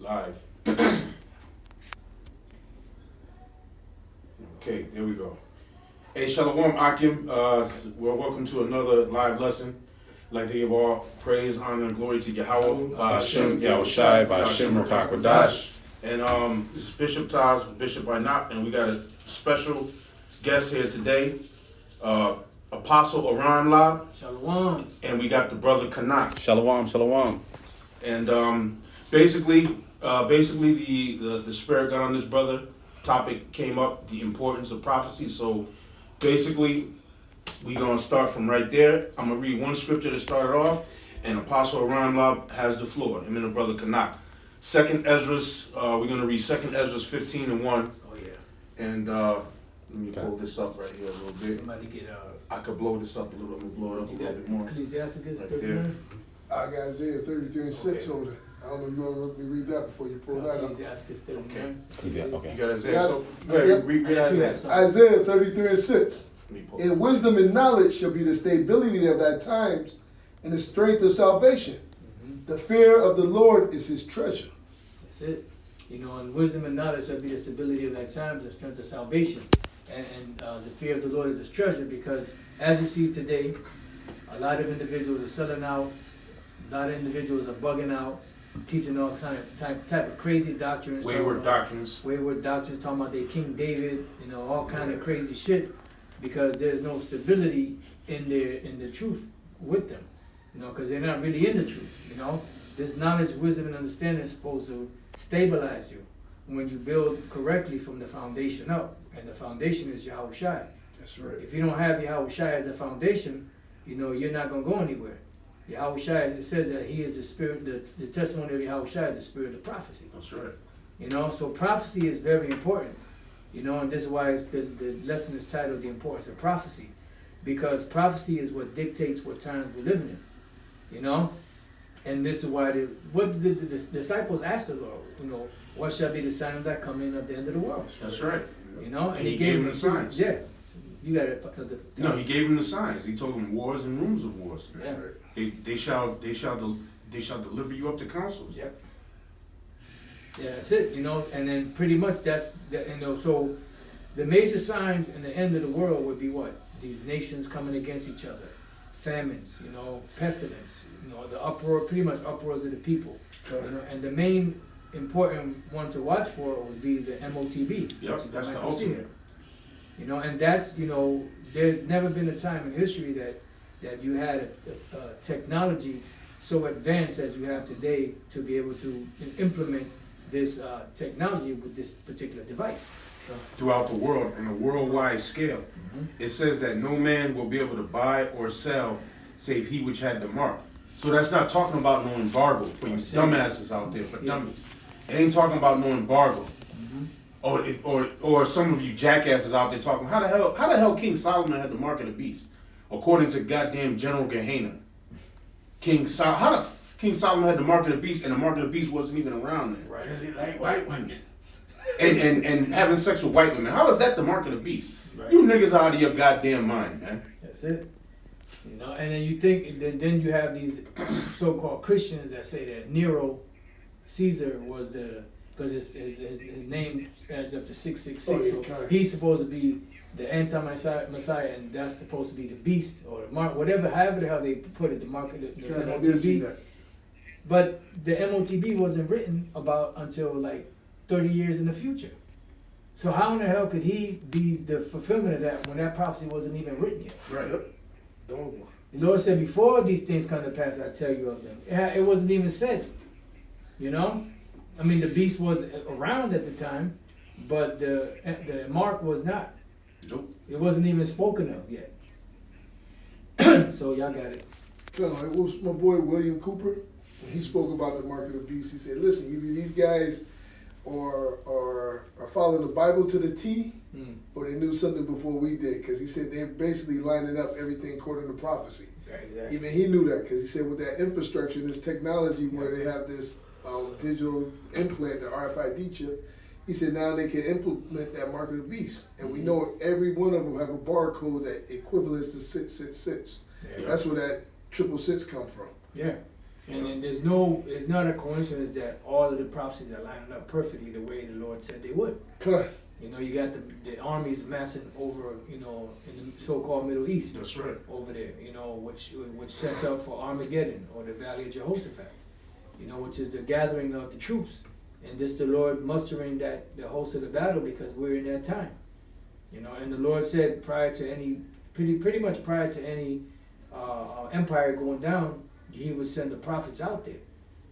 Live. Okay, there we go. Hey, Shalom Akim. Well, welcome to another live lesson. I'd like to give all praise, honor, and glory to Yahweh, Hashem, Yahushai, Hashem, Rakakwadash. And this is Bishop Taz, Bishop Inap, and we got a special guest here today, Apostle Aran Lab. Shalom. And we got the brother Kanak. Shalom, shalom. And basically the spirit got on this brother. Topic came up, the importance of prophecy. So basically, we're going to start from right there. I'm going to read one scripture to start it off, and Apostle Aran Lab has the floor, him and the brother Kanak. Second Ezra's, we're going to read Second Ezra's 15:1. Oh, yeah. And let me pull this up right here a little bit. Somebody get, I could blow this up a little, I'm going to blow it up a you little got bit more. Ecclesiastes Right 39? I got Isaiah 33:6 Okay. on it. I don't know if you want to let me read that before you pull that up. Ecclesiastes 39. Okay. You got Isaiah, Yeah. so go ahead, Yeah. read I see Isaiah. that song. Isaiah 33:6. Let me pull it. In wisdom and knowledge shall be the stability of thy times, and the strength of salvation. The fear of the Lord is his treasure. That's it. You know, and wisdom and knowledge shall be the stability of thy times, the strength of salvation. And the fear of the Lord is his treasure, because as you see today, a lot of individuals are selling out, a lot of individuals are bugging out, teaching all type of crazy doctrines. Wayward doctrines. Wayward doctrines talking about their King David, you know, all kind of crazy shit, because there's no stability in the truth with them, you know, because they're not really in the truth, you know. This knowledge, wisdom, and understanding is supposed to stabilize you when you build correctly from the foundation up, and the foundation is Yahweh Shai. That's right. If you don't have Yahweh Shai as a foundation, you know, you're not going to go anywhere. Yahweh Shai, it says that he is the spirit, the testimony of Yahweh Shai is the spirit of prophecy. That's right. You know, so prophecy is very important. You know, and this is why the lesson is titled The Importance of Prophecy. Because prophecy is what dictates what times we're living in. You know? And this is why the disciples asked the Lord, you know, what shall be the sign of that coming at the end of the world? That's right. You know? And he gave them the signs. Yeah. You got it. No, he gave them the signs. He told them wars and rumors of wars. Yeah. They shall deliver you up to councils. Yep. Yeah, that's it, you know, and then pretty much you know, so the major signs in the end of the world would be what? These nations coming against each other, famines, you know, pestilence, you know, the uproar, pretty much uproars of the people. You know, and the main important one to watch for would be the MOTB. Yep, that's the ultimate. You know, and that's, you know, there's never been a time in history that you had a technology so advanced as you have today to be able to implement this technology with this particular device. Throughout the world, on a worldwide scale. It says that no man will be able to buy or sell save he which had the mark. So that's not talking about no embargo for you dumbasses out there, for dummies. It ain't talking about no embargo. Or some of you jackasses out there talking, how the hell King Solomon had the mark of the beast? According to goddamn General Gehenna. King Solomon had the mark of the beast, and the mark of the beast wasn't even around then. Right. Because he liked white women. and having sex with white women. How is that the mark of the beast? Right. You niggas out of your goddamn mind, man. That's it. You know, and then you think, then you have these so-called Christians that say that Nero, Caesar was because his name adds up to 666, Oh, so okay. he's supposed to be the anti-Messiah, and that's supposed to be the beast, or the mark, however the hell they put it, the mark of the I did see MOTB. that. But the MOTB wasn't written about until like 30 years in the future. So how in the hell could he be the fulfillment of that when that prophecy wasn't even written yet? Right. Yep. Don't. The Lord said, before these things come to pass, I tell you of them. It wasn't even said. You know? I mean, the beast was around at the time, but the mark was not. Nope. It wasn't even spoken of yet. So y'all got it. Kind of like what was my boy William Cooper, when he spoke about the mark of the beast. He said, "Listen, either these guys are following the Bible to the T, or they knew something before we did." Because he said they're basically lining up everything according to prophecy. Right, exactly. Even he knew that, because he said with that infrastructure, this technology where they have this digital implant, the RFID chip, he said now they can implement that mark of the beast. And we know every one of them have a barcode that equivalents to 666. Yeah. That's where that 666 come from. Yeah. And then it's not a coincidence that all of the prophecies are lining up perfectly the way the Lord said they would. Cut. You know, you got the armies massing over, you know, in the so-called Middle East. That's right. Over there, you know, which sets up for Armageddon or the Valley of Jehoshaphat, you know, which is the gathering of the troops, and this the Lord mustering the host of the battle because we're in that time, you know. And the Lord said prior to any, pretty much prior to any empire going down, He would send the prophets out there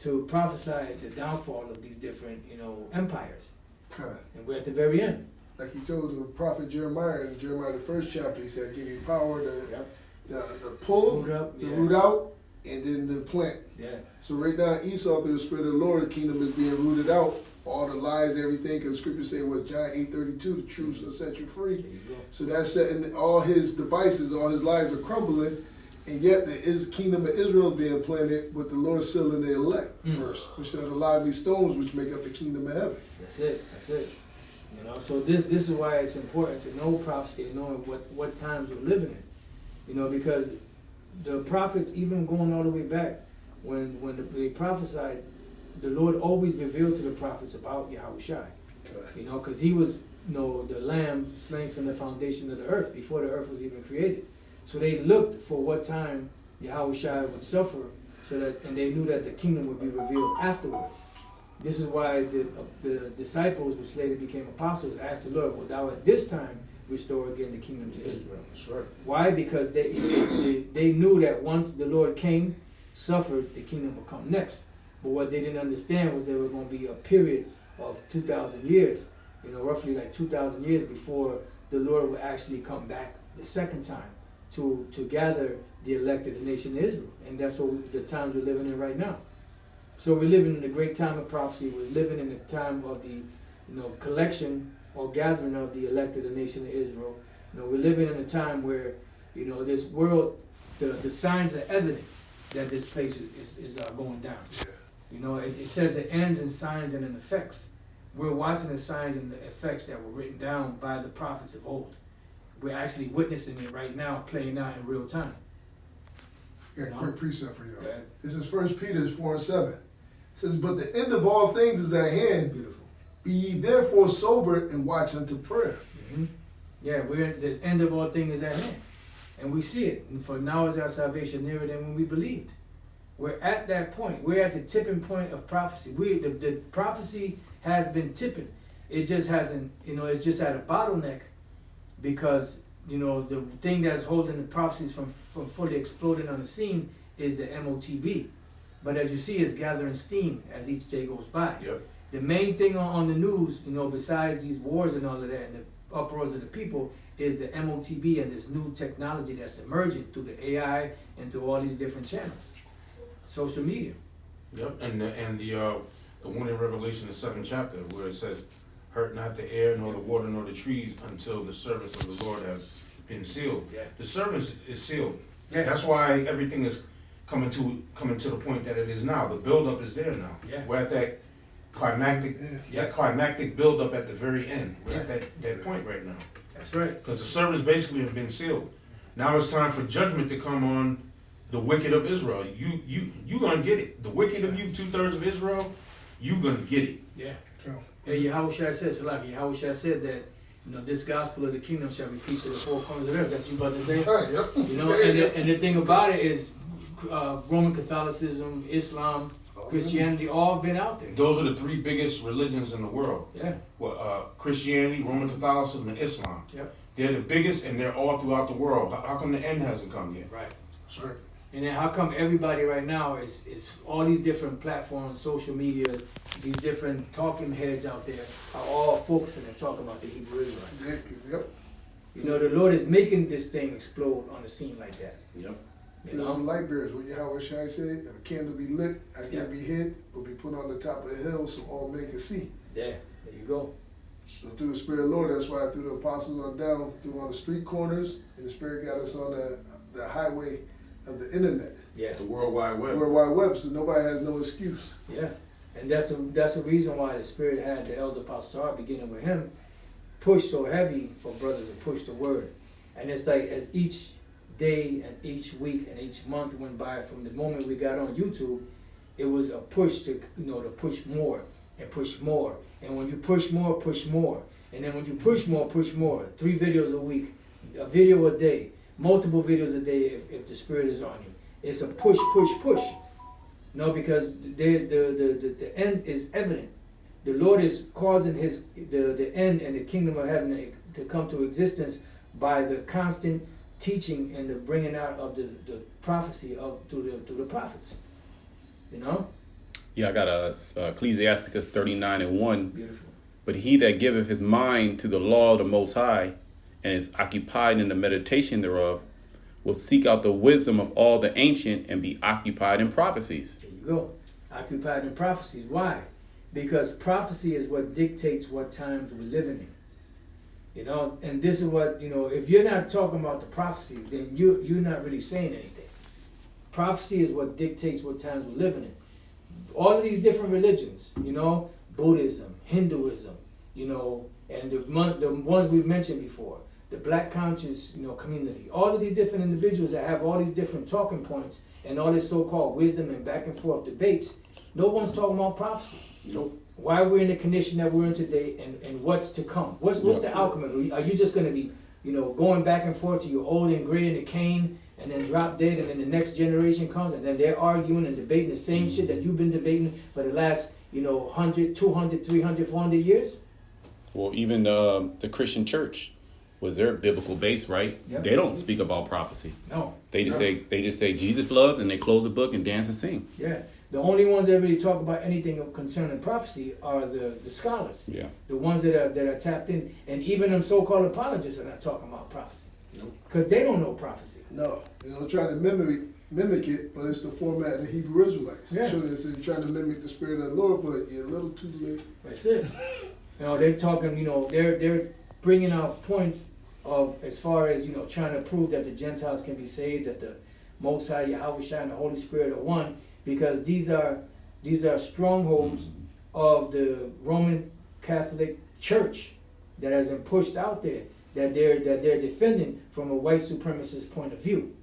to prophesy the downfall of these different, you know, empires. Cut. And we're at the very end. Like he told the prophet Jeremiah in Jeremiah the 1st chapter, he said, "Give you power to Yep. the pull, Root up, the yeah. root out, and then the plant." Yeah. So right now, Esau, through the Spirit of the Lord, the kingdom is being rooted out. All the lies, everything, because the scripture say what John 8:32, the truth shall set you free. There you go. So that's setting all his devices, all his lies are crumbling, and yet the kingdom of Israel is being planted with the Lord sealing the elect first, which are the lively stones which make up the kingdom of heaven. That's it. That's it. You know, so this is why it's important to know prophecy and knowing what times we're living in. You know, because the prophets, even going all the way back, when they prophesied, the Lord always revealed to the prophets about Yahushua. Okay. You know, because He was, you know, the Lamb slain from the foundation of the earth before the earth was even created. So they looked for what time Yahushua would suffer, and they knew that the kingdom would be revealed afterwards. This is why the disciples, which later became apostles, asked the Lord, "Will Thou at this time restore again the kingdom to Israel?" That's right. Why? Because they knew that once the Lord came, suffered, the kingdom would come next. But what they didn't understand was there was going to be a period of 2,000 years, you know, roughly like 2,000 years before the Lord would actually come back the second time to gather the elected nation of Israel. And that's what the times we're living in right now. So we're living in the great time of prophecy. We're living in the time of the, you know, collection or gathering of the elected nation of Israel. You know, we're living in a time where, you know, this world, the signs are evident that this place is going down. Yeah. You know, it says it ends in signs and in effects. We're watching the signs and the effects that were written down by the prophets of old. We're actually witnessing it right now, playing out in real time. Got a quick precept for you. Okay. This is 1 Peter 4:7. It says, "But the end of all things is at hand. Beautiful. Be ye therefore sober and watch unto prayer." Mm-hmm. Yeah, we're at the end of all things is at hand. And we see it. And for now is our salvation nearer than when we believed. We're at that point. We're at the tipping point of prophecy. The prophecy has been tipping. It just hasn't, you know, it's just at a bottleneck because, you know, the thing that's holding the prophecies from fully exploding on the scene is the MOTB. But as you see, it's gathering steam as each day goes by. Yep. The main thing on the news, you know, besides these wars and all of that and the uproars of the people, is the MOTB and this new technology that's emerging through the AI and through all these different channels. Social media. Yep. And the one in Revelation, the 7th chapter, where it says, "Hurt not the air, nor the water, nor the trees, until the servants of the Lord have been sealed." Yeah. The servants is sealed. Yeah. That's why everything is coming to the point that it is now. The buildup is there now. Yeah. We're at that climactic Yeah. buildup at the very end. We're at Yeah. that point right now. That's right. Because the servants basically have been sealed. Now it's time for judgment to come on the wicked of Israel. You gonna get it. The wicked of you, 2/3 of Israel, you gonna get it. Yeah. True. Yeah, Yahushua said, Yahushua said that, you know, this gospel of the kingdom shall be preached to the four corners of the earth. That's you about to say? Right, yep. You know, and the thing about it is Roman Catholicism, Islam, Christianity, all been out there. Those are the three biggest religions in the world. Yeah. Well, Christianity, Roman Catholicism, and Islam. Yep. They're the biggest, and they're all throughout the world. How come the end hasn't come yet? Right. Right. And then how come everybody right now is all these different platforms, social media, these different talking heads out there are all focusing and talking about the Hebrew Israelites. Yep. You know, the Lord is making this thing explode on the scene like that. Yep. You There's the know? light bearers. What Yahweh Shai said, if a candle be lit, how can Yeah. it be hid? Will be put on the top of the hill so all men can see. Yeah, there you go. So through the Spirit of the Lord, that's why through the apostles on down, through on the street corners, and the Spirit got us on the highway of the internet, Yeah. The World Wide Web. World Wide Web, so nobody has no excuse. Yeah, and that's the reason why the Spirit had the elder pastor, beginning with him, push so heavy for brothers to push the word. And it's like as each day and each week and each month went by from the moment we got on YouTube, it was a push to, to push more and push more. And when you push more, push more. And then when you push more, 3 videos a week, a video a day, multiple videos a day if the Spirit is on you. It's a push, push, push. No, because the end is evident. The Lord is causing the end and the kingdom of heaven to come to existence by the constant teaching and the bringing out of the prophecy through the prophets. You know? Yeah, I got Ecclesiasticus 39:1. Beautiful. But he that giveth his mind to the law of the Most High, and is occupied in the meditation thereof, will seek out the wisdom of all the ancient, and be occupied in prophecies. There you go. Occupied in prophecies. Why? Because prophecy is what dictates what times we're living in. You know, and this is what, if you're not talking about the prophecies, then you're not really saying anything. Prophecy is what dictates what times we're living in. All of these different religions, Buddhism, Hinduism, and the ones we've mentioned before, the Black conscious, community, all of these different individuals that have all these different talking points and all this so-called wisdom and back and forth debates, no one's talking about prophecy. Nope. Why we're in the condition that we're in today and what's to come. What's the outcome of it? Are you just going to be, going back and forth to your old and gray in the cane and then drop dead, and then the next generation comes and then they're arguing and debating the same shit that you've been debating for the last, 100, 200, 300, 400 years? Well, even the Christian church was their biblical base, right? Yep. They don't speak about prophecy. No. They just say Jesus loves, and they close the book and dance and sing. Yeah. The only ones that really talk about anything concerning prophecy are the scholars. Yeah. The ones that are tapped in, and even them so-called apologists are not talking about prophecy. Nope. Because they don't know prophecy. No, trying to mimic it, but it's the format of the Hebrew Israelites. Yeah. So they're trying to mimic the spirit of the Lord, but you're a little too late. That's it. They're talking, they're bringing out points of, as far as, trying to prove that the Gentiles can be saved, that the Most High, Yahweh Shai, and the Holy Spirit are one, because these are strongholds of the Roman Catholic Church that has been pushed out there, that they're defending from a white supremacist point of view.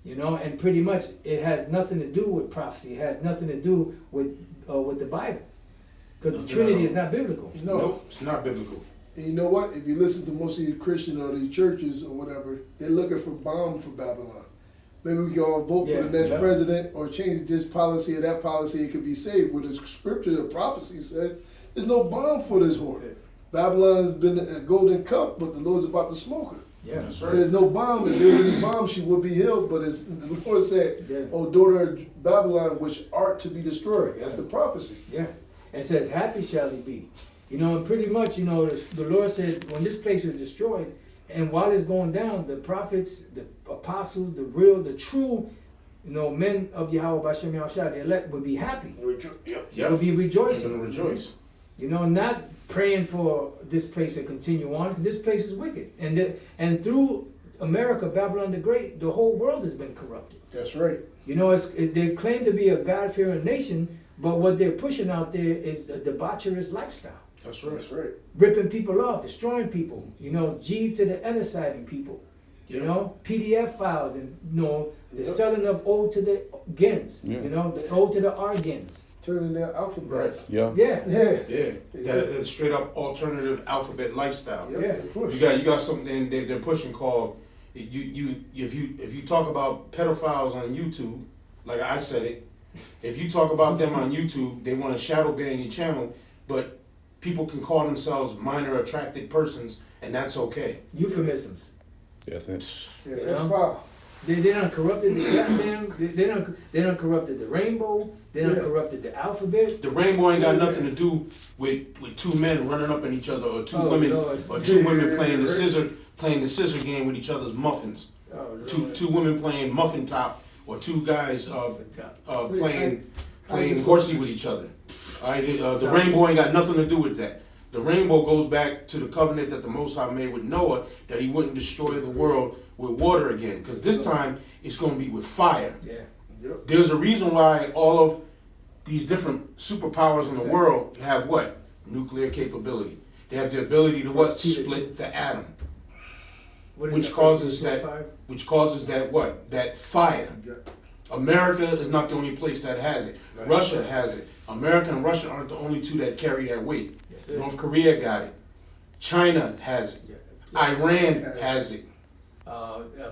And pretty much it has nothing to do with prophecy. It has nothing to do with the Bible, because the Trinity is not biblical. No. Nope, it's not biblical. And you know what? If you listen to most of these Christian or these churches or whatever, they're looking for bomb for Babylon. Maybe we can all vote for the next president or change this policy or that policy. It could be saved. Where the scripture, the prophecy said, there's no bomb for this whore. Babylon's been a golden cup, but the Lord's about to smoke her. Yeah. That's It right. says no bomb. If there's any bomb, she will be healed. But as the Lord said, O daughter of Babylon, which art to be destroyed. That's the prophecy. Yeah. And it says, happy shall he be. And pretty much, the Lord said, when this place is destroyed, and while it's going down, the prophets, the apostles, the true, men of Yahweh Bashem Yahushua, the elect, would be happy. Yep. Would be They're rejoicing. gonna rejoice. Not praying for this place to continue on, because this place is wicked. And through America, Babylon the Great, the whole world has been corrupted. That's right. They claim to be a God-fearing nation, but what they're pushing out there is a debaucherous lifestyle. That's right. That's right. Ripping people off, destroying people, G to the genociding people, PDF files, and the selling of O to the gens, the O to the R-gens. Turning their alphabets. Yeah. Yeah. Yeah. Yeah, that straight up alternative alphabet lifestyle. Yep, Yeah. they push. You got something they're pushing called if you talk about pedophiles on YouTube, like I said it, if you talk about them on YouTube, they want to shadow ban your channel, but people can call themselves minor attracted persons, and that's okay. Euphemisms. That's it. Yeah, that's foul. They done corrupted the goddamn. They done corrupted the rainbow. They done corrupted the alphabet. The rainbow ain't got nothing to do with two men running up on each other, or two Oh, women, Lord. or two women playing the scissor game with each other's muffins. Oh, Lord. Two women playing muffin top, or two guys playing Hide the horsey with sausage. each other. All right, the rainbow ain't got nothing to do with that. The rainbow goes back to the covenant that the Most High made with Noah, that he wouldn't destroy the world with water again, because this time it's going to be with fire. Yeah. Yep. There's a reason why all of these different superpowers in the world have what? Nuclear capability. They have the ability to what? First Peter Split the atom, What is which that, causes First Peter 2:5? that what? That fire. You got- America is not the only place that has it. Right. Russia has it. America and Russia aren't the only two that carry that weight. Yes, sir. North Korea got it. China has it. Yeah. Iran has it.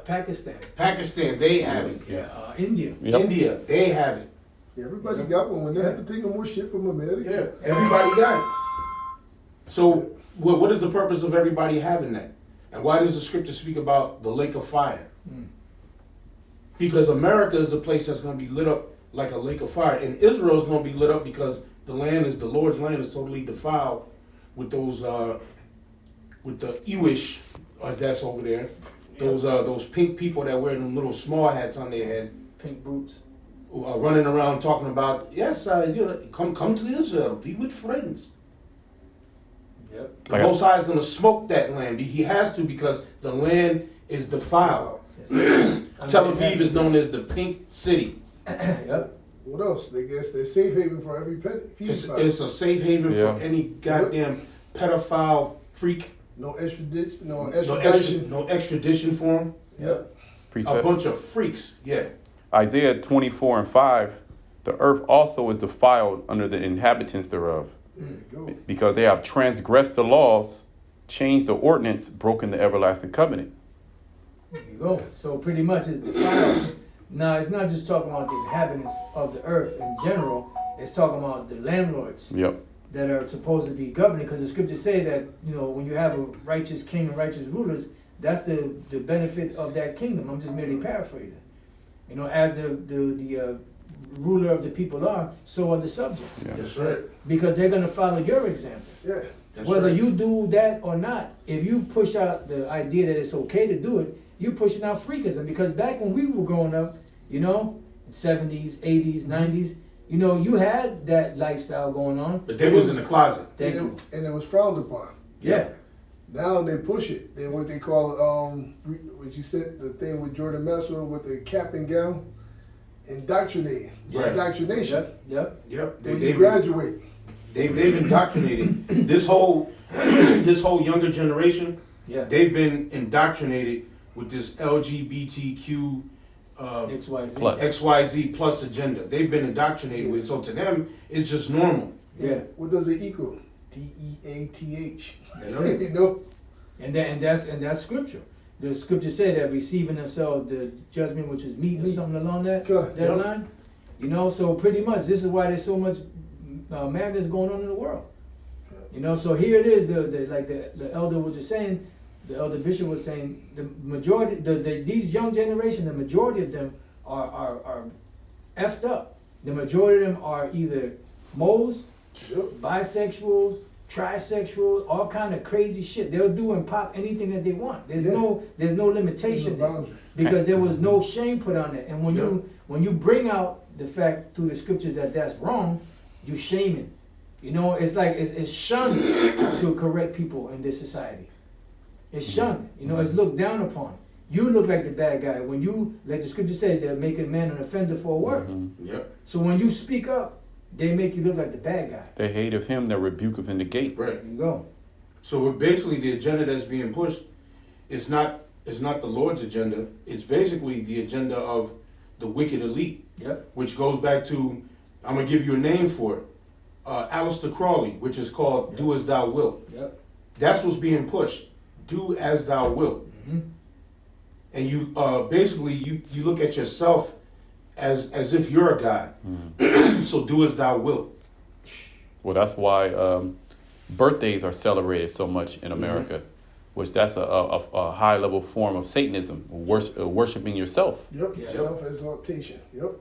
Pakistan. Pakistan, they have it. Yeah. India. Yep. India, they have it. Everybody got one when they had to take no more shit from America. Everybody got it. So, what is the purpose of everybody having that? And why does the scripture speak about the lake of fire? Mm. Because America is the place that's going to be lit up like a lake of fire, and Israel is going to be lit up because the Lord's land is totally defiled with those with the Ewish, that's over there. Those pink people that wear them little small hats on their head, Pink boots. running around talking about, yes, come to Israel, be with friends. Yep. The Most High is going to smoke that land. He has to, because the land is defiled. Yes, sir. Tel Aviv is known as the Pink City. Yep. What else? They guess they're safe haven for every pedophile. It's a safe haven Yeah. for any goddamn pedophile freak. No extradition. No No extradition. no extradition for them. Yep. A Precept. bunch of freaks. Yeah. Isaiah 24:5, the earth also is defiled under the inhabitants thereof, There you go. because they have transgressed the laws, changed the ordinance, broken the everlasting covenant. There you go. So pretty much it's defiled. Now it's not just talking about the inhabitants of the earth in general. It's talking about the landlords Yep. that are supposed to be governing. Because the scriptures say that, you know, when you have a righteous king and righteous rulers, that's the benefit of that kingdom. I'm just merely paraphrasing. You know, as the ruler of the people are, so are the subjects. Yeah. That's right. Because they're going to follow your example. Yeah. That's Whether right. you do that or not, if you push out the idea that it's okay to do it, you're pushing out freakism. Because back when we were growing up, you know, in 70s, 80s, 90s, you know, you had that lifestyle going on. But they was in the closet. Thank you. And it was frowned upon. Yeah. Now they push it. They what they call what you said, the thing with Jordan Maxwell with the cap and gown, indoctrinating. Right. Indoctrination. Yep. Yep. When you graduate. They've indoctrinated this whole younger generation. Yeah. They've been indoctrinated with this LGBTQ XYZ. Plus. XYZ plus agenda. They've been indoctrinated with it. So to them, it's just normal. Yeah. What does it equal? DEATH. That's right. You know? And that's scripture. The scripture said that receiving themselves the judgment which is meat or something along that Good. that Yep. line. You know, so pretty much this is why there's so much madness going on in the world. You know, so here it is. The elder was just saying, the elder bishop was saying, the majority, these young generation, the majority of them are effed up. The majority of them are either moles, Yep. bisexuals, trisexuals, all kind of crazy shit. They'll do and pop anything that they want. There's Yeah. no There's limitation no there, boundary. because there was no shame put on it. And when you bring out the fact through the scriptures that that's wrong, you shame it. You know, it's like it's shunned to correct people in this society. It's shunned. You know, it's looked down upon. You look like the bad guy when you, like the scripture said, they're making a man an offender for a word. Yep. So when you speak up, they make you look like the bad guy. They hate of him that rebuketh in the gate. Right. There you go. So basically, the agenda that's being pushed is not the Lord's agenda. It's basically the agenda of the wicked elite, Yep. which goes back to, I'm gonna give you a name for it, Aleister Crowley, which is called Yep. "Do as Thou Wilt." Yep. That's what's being pushed. Do as Thou wilt, Hmm. and you basically you look at yourself as if you're a god. So do as Thou wilt. Well, that's why birthdays are celebrated so much in America, which that's a high level form of Satanism, worshiping yourself. Yep. Yeah. Self-exaltation. Yep.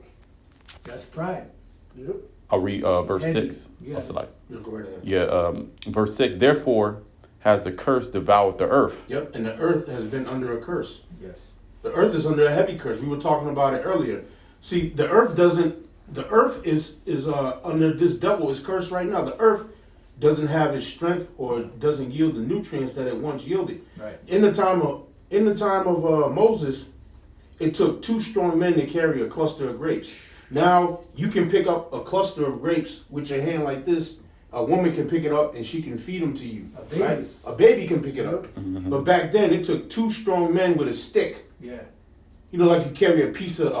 That's pride. Yep. I'll read verse Heavy. 6. Yeah. What's it like? You go right ahead. Yeah, verse 6. Therefore has the curse devoured the earth. Yep. And the earth has been under a curse. Yes. The earth is under a heavy curse. We were talking about it earlier. See, the earth is under this devil is cursed right now. The earth doesn't have its strength or doesn't yield the nutrients that it once yielded. Right. In the time of Moses, it took 2 strong men to carry a cluster of grapes. Now you can pick up a cluster of grapes with your hand like this. A woman can pick it up and she can feed them to you. A baby. Right? A baby can pick it up. But back then it took 2 strong men with a stick. Yeah. you know, like you carry a piece of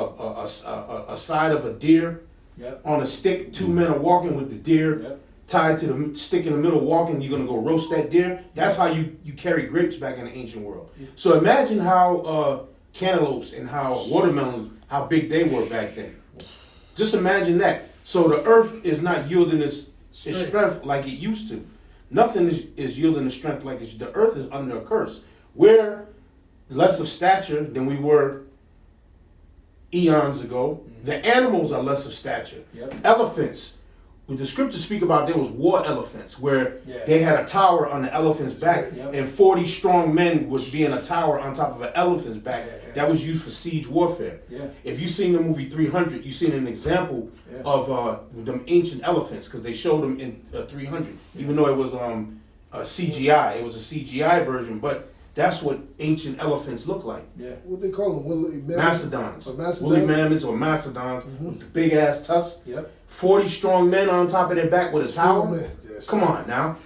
a side of a deer Yep. on a stick. Two men are walking with the deer Yep. tied to the stick in the middle, walking. You're gonna go roast that deer. That's how you carry grapes back in the ancient world. So imagine how cantaloupes and how watermelons, how big they were back then. Just imagine that. So the earth is not yielding its strength like it used to. Nothing is yielding the strength like it's. The earth is under a curse. We're less of stature than we were eons ago. The animals are less of stature. Yep. Elephants, when the scriptures speak about, there was war elephants where Yeah. they had a tower on the elephant's back, Yep. and 40 strong men would be in a tower on top of an elephant's back. Yeah, yeah. That was used for siege warfare. Yeah. If you've seen the movie 300, you've seen an example Yeah. of them ancient elephants, because they showed them in 300, even though it was CGI. It was a CGI version, but that's what ancient elephants look like. Yeah. What they call them? Woolly Mastodons. Or mastodons? Woolly mammoths or mastodons with the big ass tusks. Yep. 40 strong men on top of their back with a Strong tower. man. Yes. Come on now.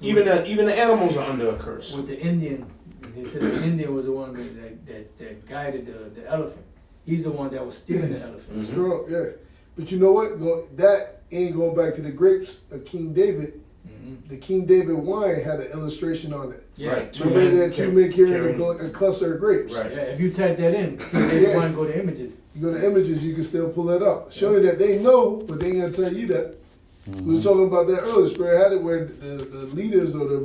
Even the animals are under a curse. With the Indian, they said the Indian was the one that guided the elephant. He's the one that was stealing the elephant. Mhm. Strong, yeah. But you know what? That ain't going back to the grapes of King David. Mhm. The King David wine had an illustration on it. Yeah. Right. Remember that two men carrying carrying- a cluster of grapes? Right. Yeah. If you type that in, you Yeah. want to go to images. You go to images, you can still pull that up. Showing that they know, but they ain't gonna tell you that. We was talking about that earlier. Spirit had it where the leaders or the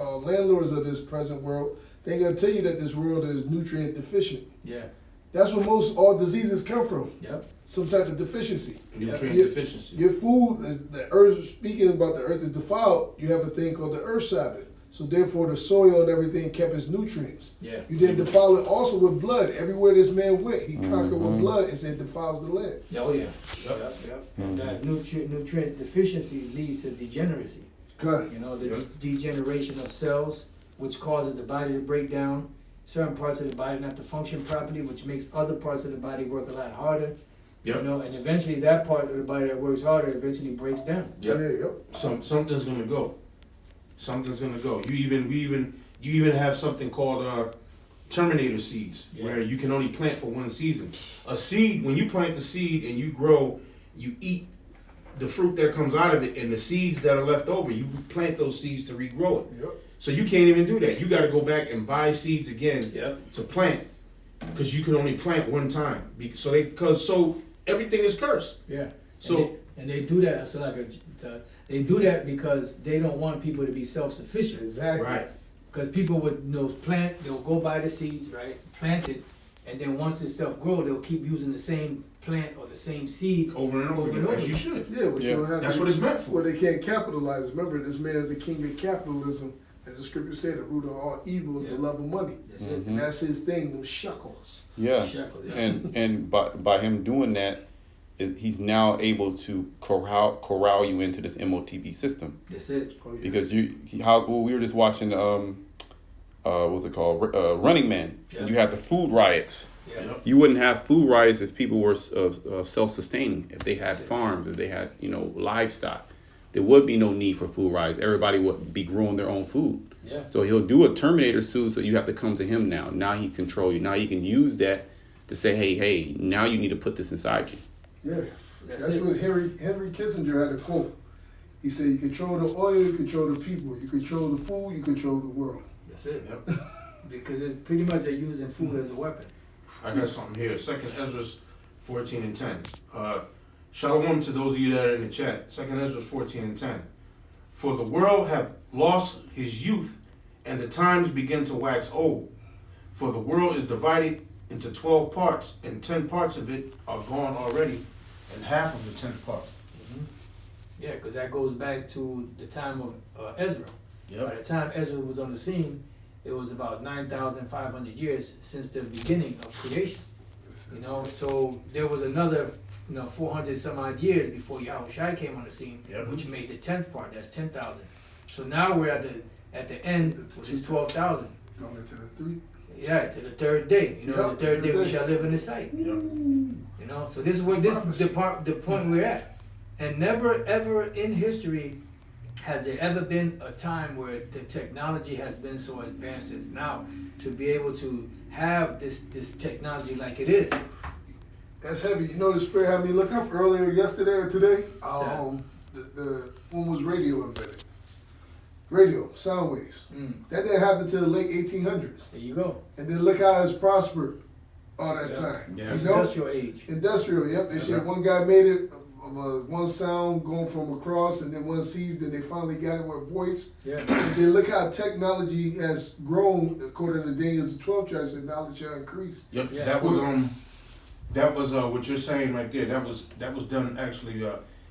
landlords of this present world, they ain't gonna tell you that this world is nutrient deficient. Yeah. That's where most all diseases come from. Yep. Some type of deficiency. Nutrient Yeah. deficiency. Your food, the earth, speaking about the earth is defiled, you have a thing called the earth Sabbath. So therefore the soil and everything kept its nutrients. Yeah. You didn't defile it also with blood. Everywhere this man went, he conquered with blood and said defiles the land. Oh yeah. Yep. And that nutrient deficiency leads to degeneracy. Okay. You know, the Yep. degeneration of cells, which causes the body to break down, certain parts of the body not to function properly, which makes other parts of the body work a lot harder. Yep. You know, and eventually that part of the body that works harder eventually breaks down. Yep. Yeah, yep. Something's gonna go. Something's gonna go. You even have something called terminator seeds, Yeah. where you can only plant for one season. A seed, when you plant the seed and you grow, you eat the fruit that comes out of it, and the seeds that are left over, you plant those seeds to regrow it. Yep. So you can't even do that. You got to go back and buy seeds again Yep. to plant, because you can only plant one time. So everything is cursed. Yeah. So and they do that. So like they do that because they don't want people to be self-sufficient. Exactly. right, Because people would plant, they'll go buy the seeds, right? Plant it, and then once this stuff grows, they'll keep using the same plant or the same seeds. over and over Over again, and over. as you should. Yeah, but Yeah. you don't have That's to, what it's meant for. Where they can't capitalize. Remember, this man is the king of capitalism. As the scripture said, the root of all evil is the Yeah. love of money. That's it. And that's his thing, them shekels. Yeah, Shekels, yeah. and by him doing that, he's now able to corral you into this MOTB system, That's it. Oh, yeah. because we were just watching what's it called, Running Man, Yeah. and you had the food riots. Yeah. Yep. You wouldn't have food riots if people were self-sustaining, if they had farms, if they had livestock. There would be no need for food riots. Everybody would be growing their own food. Yeah. So he'll do a Terminator suit, so you have to come to him now. Now he control you. Now he can use that to say, hey, now you need to put this inside you. Yeah. That's That's it. what Henry Kissinger had a quote. He said, you control the oil, you control the people. You control the food, you control the world. That's it. Yep. Because it's pretty much they're using food as a weapon. I got something here. 2nd Ezra 14 and 10. Shalom to those of you that are in the chat. 2nd Ezra 14 and 10. For the world hath lost his youth, and the times begin to wax old. For the world is divided into 12 parts, and 10 parts of it are gone already, and half of the 10th part. Yeah, because that goes back to the time of Ezra. By the time Ezra was on the scene, it was about 9,500 years since the beginning of creation. So there was another 400 some odd years before Yahushua came on the scene, Yep. which made the 10th part. That's 10,000. So now we're at the end, which is 12,000. Going into the three. Yeah, to the third day. Yep, The third day we third day. shall live in the sight. Yep. So this is what the point we're at. And never ever in history has there ever been a time where the technology has been so advanced as now to be able to have this technology like it is? That's heavy. You know, the spirit had me look up earlier yesterday or today. What's The when was radio invented? Radio, sound waves. Mm, That didn't happen till the late 1800s. there you go. And then look how it's prospered all that Yeah. time. Yeah. You know, Industrial age. industrial. Yep. They Yeah. shit. One guy made it of one sound going from across, and then one sees. Then they finally got it with voice. Yeah. And then look how technology has grown. According to Daniel the 12 tribes, said knowledge shall increase. Yep, Yeah. that was what you're saying right there. That was done actually.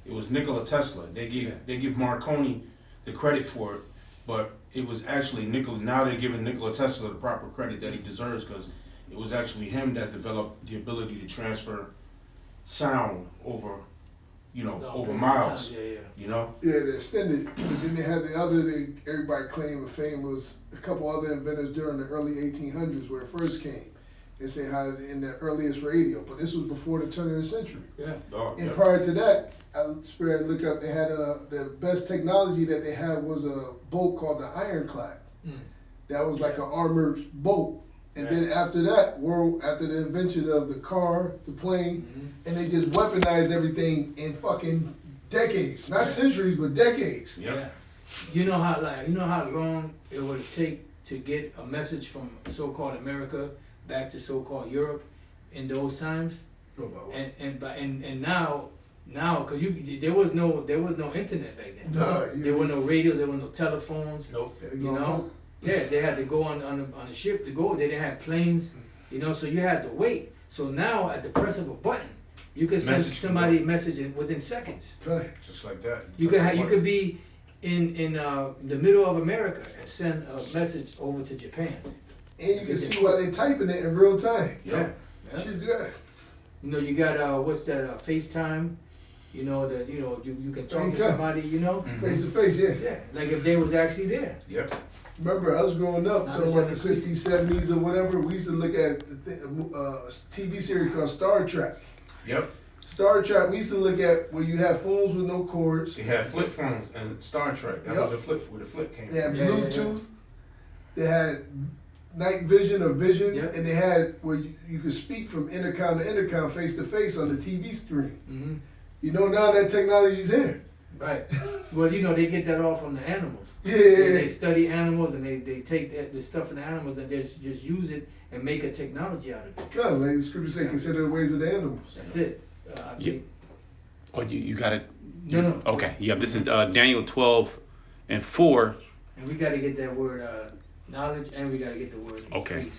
It was Nikola Tesla. They give Marconi the credit for it, but it was actually Nikola. Now they're giving Nikola Tesla the proper credit that he deserves because it was actually him that developed the ability to transfer sound over, No, over time, miles. Yeah. You know. Yeah, the extended. But then they had the other. Everybody claimed fame was a couple other inventors during the early 1800s where it first came. They say how in the earliest radio, but this was before the turn of the century. Yeah. Oh, And yeah. prior to that, I look up. They had the best technology that they had was a boat called the Ironclad. Mm. That was like an armored boat. And Yeah. then after that, after the invention of the car, the plane, Mhm. and they just weaponized everything in fucking decades, not Yeah. centuries, but decades. Yep. Yeah. You know how long it would take to get a message from so-called America back to so-called Europe in those times, Go about what? and now because there was no internet back then. No, There were no radios, there were no telephones. Nope. Had to You go on know, boat. yeah, they had to go on a ship to go. They didn't have planes, so you had to wait. So now at the press of a button, you could send Message can somebody a message within seconds. Okay. Just like that. You could be in the middle of America and send a message over to Japan. And you can see while they typing it in real time. Yep. Yeah. Shit's good. You got what's that FaceTime? You can talk to Okay. somebody. Mhm. Face to face, yeah. Yeah, like if they was actually there. Yep. Remember, I was growing up, Now talking it's about the like- 60s, 70s, or whatever. We used to look at TV series called Star Trek. Yep. Star Trek, we used to look at where you have phones with no cords. They had flip phones and Star Trek. That Yep. was the flip where the flip came They had from. Yeah, yeah, Bluetooth. They had night vision or vision. Yep. And they had where you could speak from intercom to intercom, face to face on the TV screen. Hmm. Now that technology's here. Right. Well, they get that all from the animals. Yeah. They study animals and they take the stuff in the animals and just use it and make a technology out of it. God, like the scripture say, consider the ways of the animals. That's it. I Yeah. think. Oh, you got it. No. Okay. Yeah. This is Daniel 12:4. And we got to get that word knowledge, and we got to get the word Okay.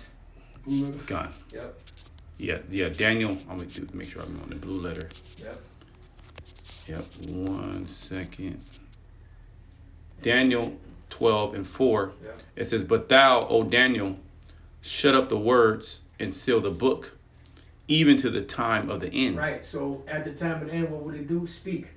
increase. God. Yep. Yeah. Daniel. I'm gonna make sure I'm on the blue letter. Yep. Yep. 1 second. Daniel 12:4. Yep. It says, "But thou, O Daniel, shut up the words and seal the book, even to the time of the end." Right. So at the time of the end, what would it do? Speak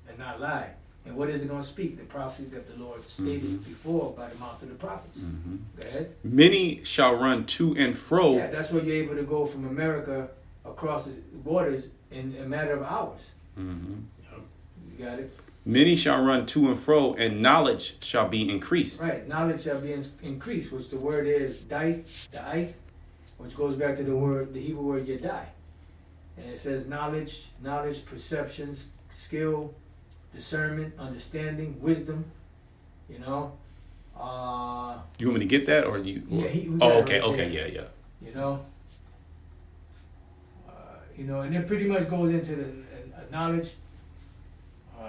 and not lie. And what is it going to speak? The prophecies that the Lord stated before by the mouth of the prophets. Go ahead. Many shall run to and fro. Yeah, that's where you're able to go from America across the borders in a matter of hours. Mhm. You got it? Many shall run to and fro, and knowledge shall be increased. Right. Knowledge shall be increased, which the word is daith, which goes back to the Hebrew word yadai. And it says knowledge, perceptions, skill, discernment, understanding, wisdom, You want me to get that, or you? Yeah, we got Oh, it okay, right okay, there. yeah. And it pretty much goes into the knowledge.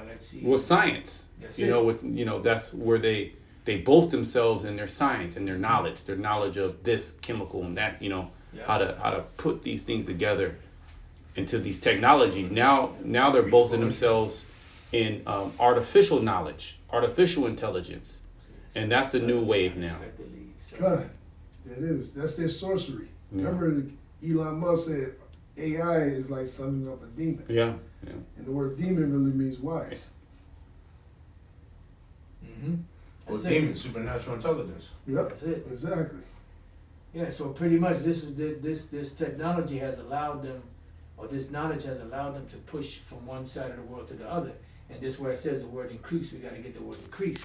Let's see. Well, science. That's You it. know, that's where they boast themselves in their science and their knowledge of this chemical and that. Yeah. How to put these things together into these technologies. Now they're boasting themselves in artificial knowledge, artificial intelligence, and that's the new wave now. God, that is. That's their sorcery. Yeah. Remember, Elon Musk said AI is like summoning up a demon. Yeah. And the word demon really means wise. Mm-hmm. Or That's it. demon, supernatural intelligence. Yep. That's it. Exactly. Yeah, so pretty much this technology has allowed them, or this knowledge has allowed them to push from one side of the world to the other. And this is where it says the word increase, we gotta get the word increase.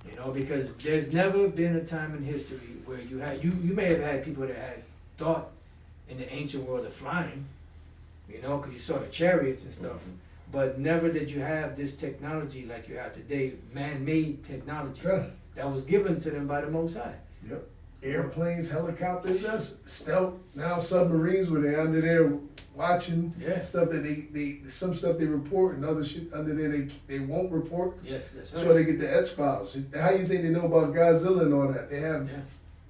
You know, because there's never been a time in history where you may have had people that had thought in the ancient world of flying, you know, because you saw the chariots and stuff. But never did you have this technology like you have today, man-made technology Okay. that was given to them by the Most High. Yep. Airplanes, helicopters, that's stealth. Now submarines where they're under there watching Yeah. stuff that they some stuff they report and other shit under there they won't report. Yes, that's That's right. why they get the X-Files. How you think they know about Godzilla and all that? They have Yeah,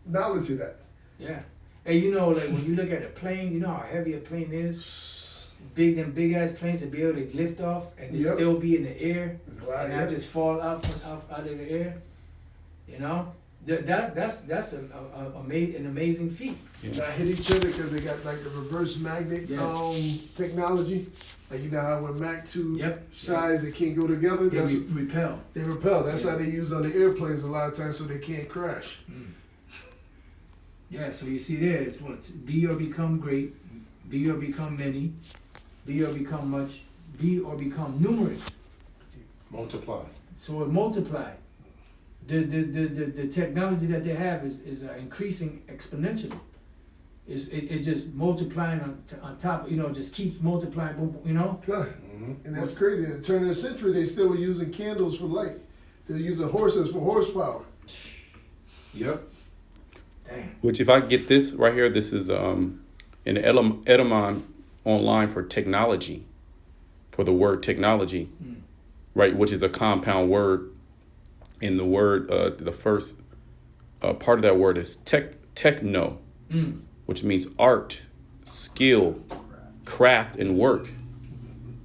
knowledge of that. yeah. And you know, like when you look at a plane, you know how heavy a plane is. Big ass planes to be able to lift off and they Yep. still be in the air Glide, and not just fall out of the air. You know, that's an amazing feat. Not hit each other because they got like a reverse magnet Yeah. technology. Like you know how when Mach 2 Yep. sides they can't go together. They That's repel. they repel. That's Yeah. how they use on the airplanes a lot of times so they can't crash. Yeah, so you see there, it's what? Be or become great, be or become many, be or become much, be or become numerous. Multiply. So it multiplied. The technology that they have is increasing exponentially. It's just multiplying on top, you know, just keeps multiplying, you know? God. And that's crazy. At the turn of the century, they still were using candles for light. They're using horses for horsepower. Yep. Dang. Which, if I get this right here, this is in the Edamon online for technology, for the word technology, right, which is a compound word. In the word, the first part of that word is techno, which means art, skill, craft, and work.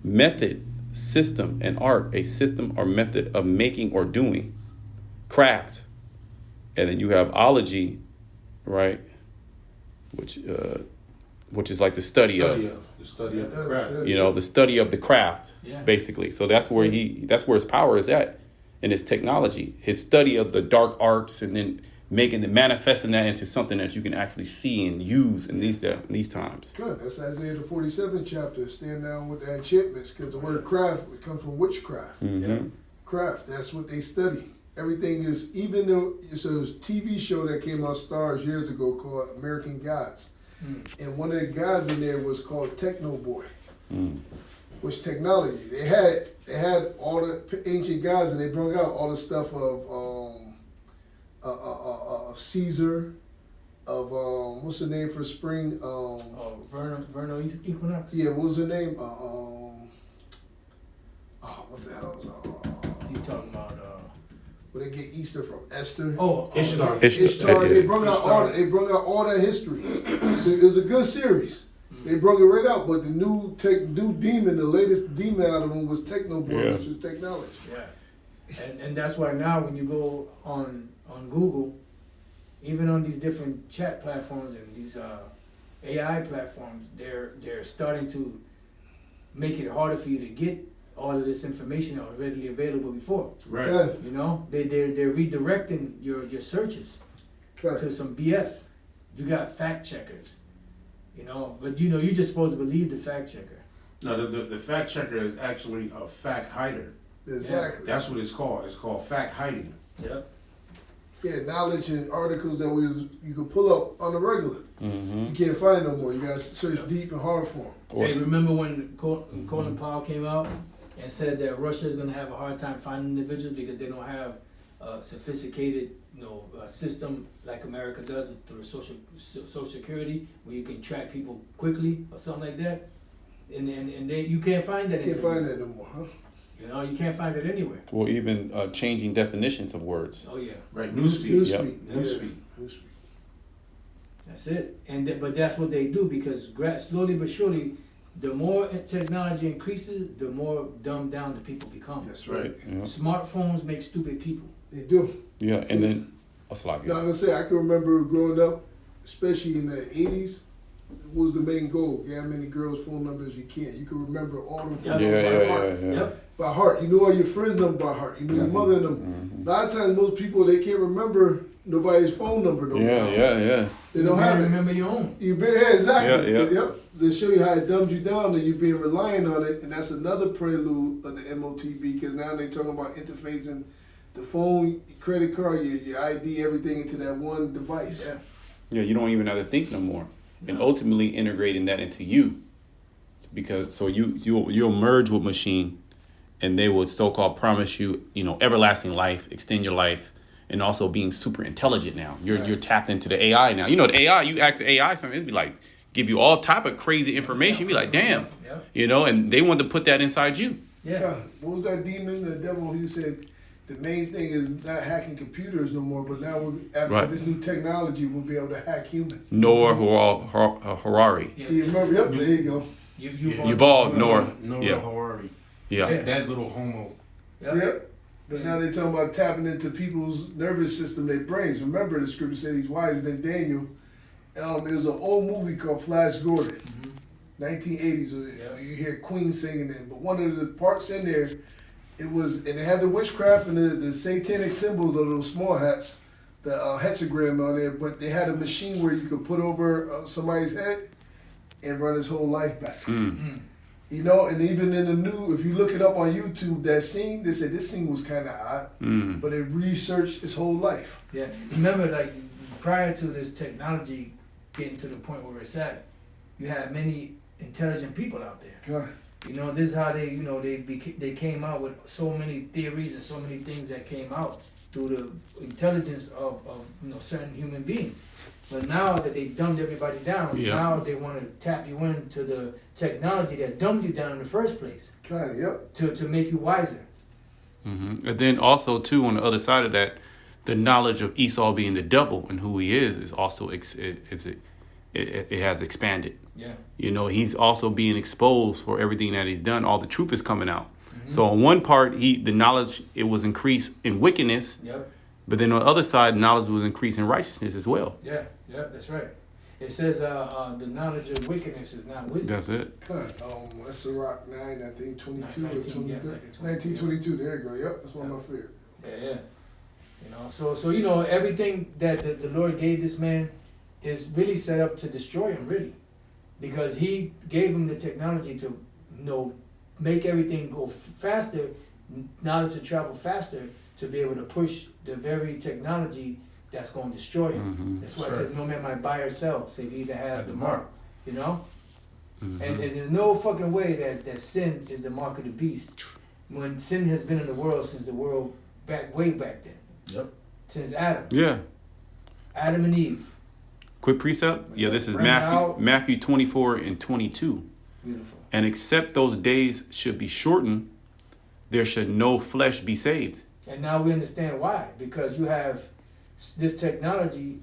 Method, system, and art, a system or method of making or doing. Craft. And then you have ology, right, which is like the study of, The study of the craft. you know, the study of the craft, Yeah. basically. So that's where that's where his power is at, in his technology, his study of the dark arts, and then manifesting that into something that you can actually see and use in these times. Good. That's Isaiah the 47th chapter. Stand down with the enchantments, because the word craft would come from witchcraft. Craft. That's what they study. Everything is, even though it's a TV show that came on Stars years ago called American Gods, and one of the guys in there was called Techno Boy, which technology they had all the ancient gods, and they brought out all the stuff of Caesar, of what's the name for spring? Vernal equinox? Yeah, what was her name? What the hell is You talking about, where they get Easter from? Esther. Ishtar. Ishtar. They brought out Ishtar. they brought out all that history. So it was a good series. They brought it right out, but the new demon, the latest demon out of them was Technoboy, which is technology. Yeah. And that's why now when you go on Google, even on these different chat platforms and these AI platforms, they're starting to make it harder for you to get all of this information that was readily available before. Right. Okay. You know, they're redirecting your searches Okay. to some BS. You got fact checkers, you know, but you know you're just supposed to believe the fact checker. No, the fact checker is actually a fact hider. Exactly. That's what it's called. It's called fact hiding. Yep. Yeah, knowledge and articles that you could pull up on the regular. You can't find no more. You gotta search deep and hard for them. Hey, remember when Colin Powell came out and said that Russia is going to have a hard time finding individuals because they don't have a sophisticated, system like America does through social security, where you can track people quickly or something like that, and you can't find that. You can't find that no more, huh? You know, you can't find it anywhere. Or even changing definitions of words. Oh yeah, Right. Newspeak. Newspeak. Newspeak. Newspeak. that's it. But that's what they do because slowly but surely, the more technology increases, the more dumbed down the people become. That's right. Yeah. Smartphones make stupid people. They do. Yeah, and then, No, I'm gonna say I can remember growing up, especially in the '80s, what was the main goal? Get as many girls' phone numbers as you can. You can remember all them phone Yeah. numbers by heart. Yep. By heart. You know all your friends' number by heart. You know your mother and them. A lot of times most people, they can't remember nobody's phone number no more. Yeah. They don't have it. Remember your own. Yeah, exactly. Yeah. Yep. They show you how it dumbs you down and you've been relying on it, and that's another prelude of the MOTB, because now they're talking about interfacing the phone, your credit card, your ID, everything into that one device. Yeah. Yeah, you don't even have to think no more. And No. ultimately integrating that into you. Because so you'll merge with machine and they will so-called promise you, everlasting life, extend your life, and also being super intelligent now. You're tapped into the AI now. You know, the AI, you ask the AI something, it'd be like, give you all type of crazy information. You'd be like, damn. Yeah. And they want to put that inside you. Yeah. God, what was that demon, the devil, who said the main thing is not hacking computers no more, but now after Right. this new technology, we'll be able to hack humans. Noah Harari. Yeah. Do you remember? Yep, there you go. Yuval Noah. Noah Yeah. Harari. Yeah. That little homo. Yep. But now they're talking about tapping into people's nervous system, their brains. Remember, the scripture said he's wiser than Daniel. It was an old movie called Flash Gordon, 1980s. Yeah. You hear Queen singing it, but one of the parts in there, and they had the witchcraft and the satanic symbols of those small hats, the hexagram on there. But they had a machine where you could put over somebody's head and run his whole life back. You know, and even in the new, if you look it up on YouTube, that scene, they said this scene was kind of odd, but they researched his whole life. Yeah. Remember, like, prior to this technology getting to the point where it's at, you had many intelligent people out there. God. You know, this is how they came out with so many theories and so many things that came out through the intelligence of certain human beings. But now that they dumbed everybody down, now they want to tap you into the technology that dumbed you down in the first place Kind of, yep. to make you wiser. And then also too, on the other side of that, the knowledge of Esau being the devil and who he is also it has expanded. Yeah. You know, he's also being exposed for everything that he's done. All the truth is coming out. So on one part, the knowledge, it was increased in wickedness, Yep. but then on the other side, knowledge was increased in righteousness as well. Yeah. Yeah. That's right. It says the knowledge of wickedness is not wisdom. That's it. God. That's Sirach 9, I think 22 or 19, 23. yeah, 1922. There you go. Yep, that's one of my favorite. Yeah. You know, so everything that the Lord gave this man is really set up to destroy him, really, because he gave him the technology to, make everything go faster, knowledge to travel faster, to be able to push the very technology that's going to destroy him. That's why I said no man might buy or sell, save he that have the mark. You know, and there's no fucking way that sin is the mark of the beast. When sin has been in the world since the world way back then. Yep. Since Adam. Yeah. Adam and Eve. Quick precept. Yeah, this is Bring it out. Matthew 24 and 22. Beautiful. And except those days should be shortened, there should no flesh be saved. And now we understand why. Because you have this technology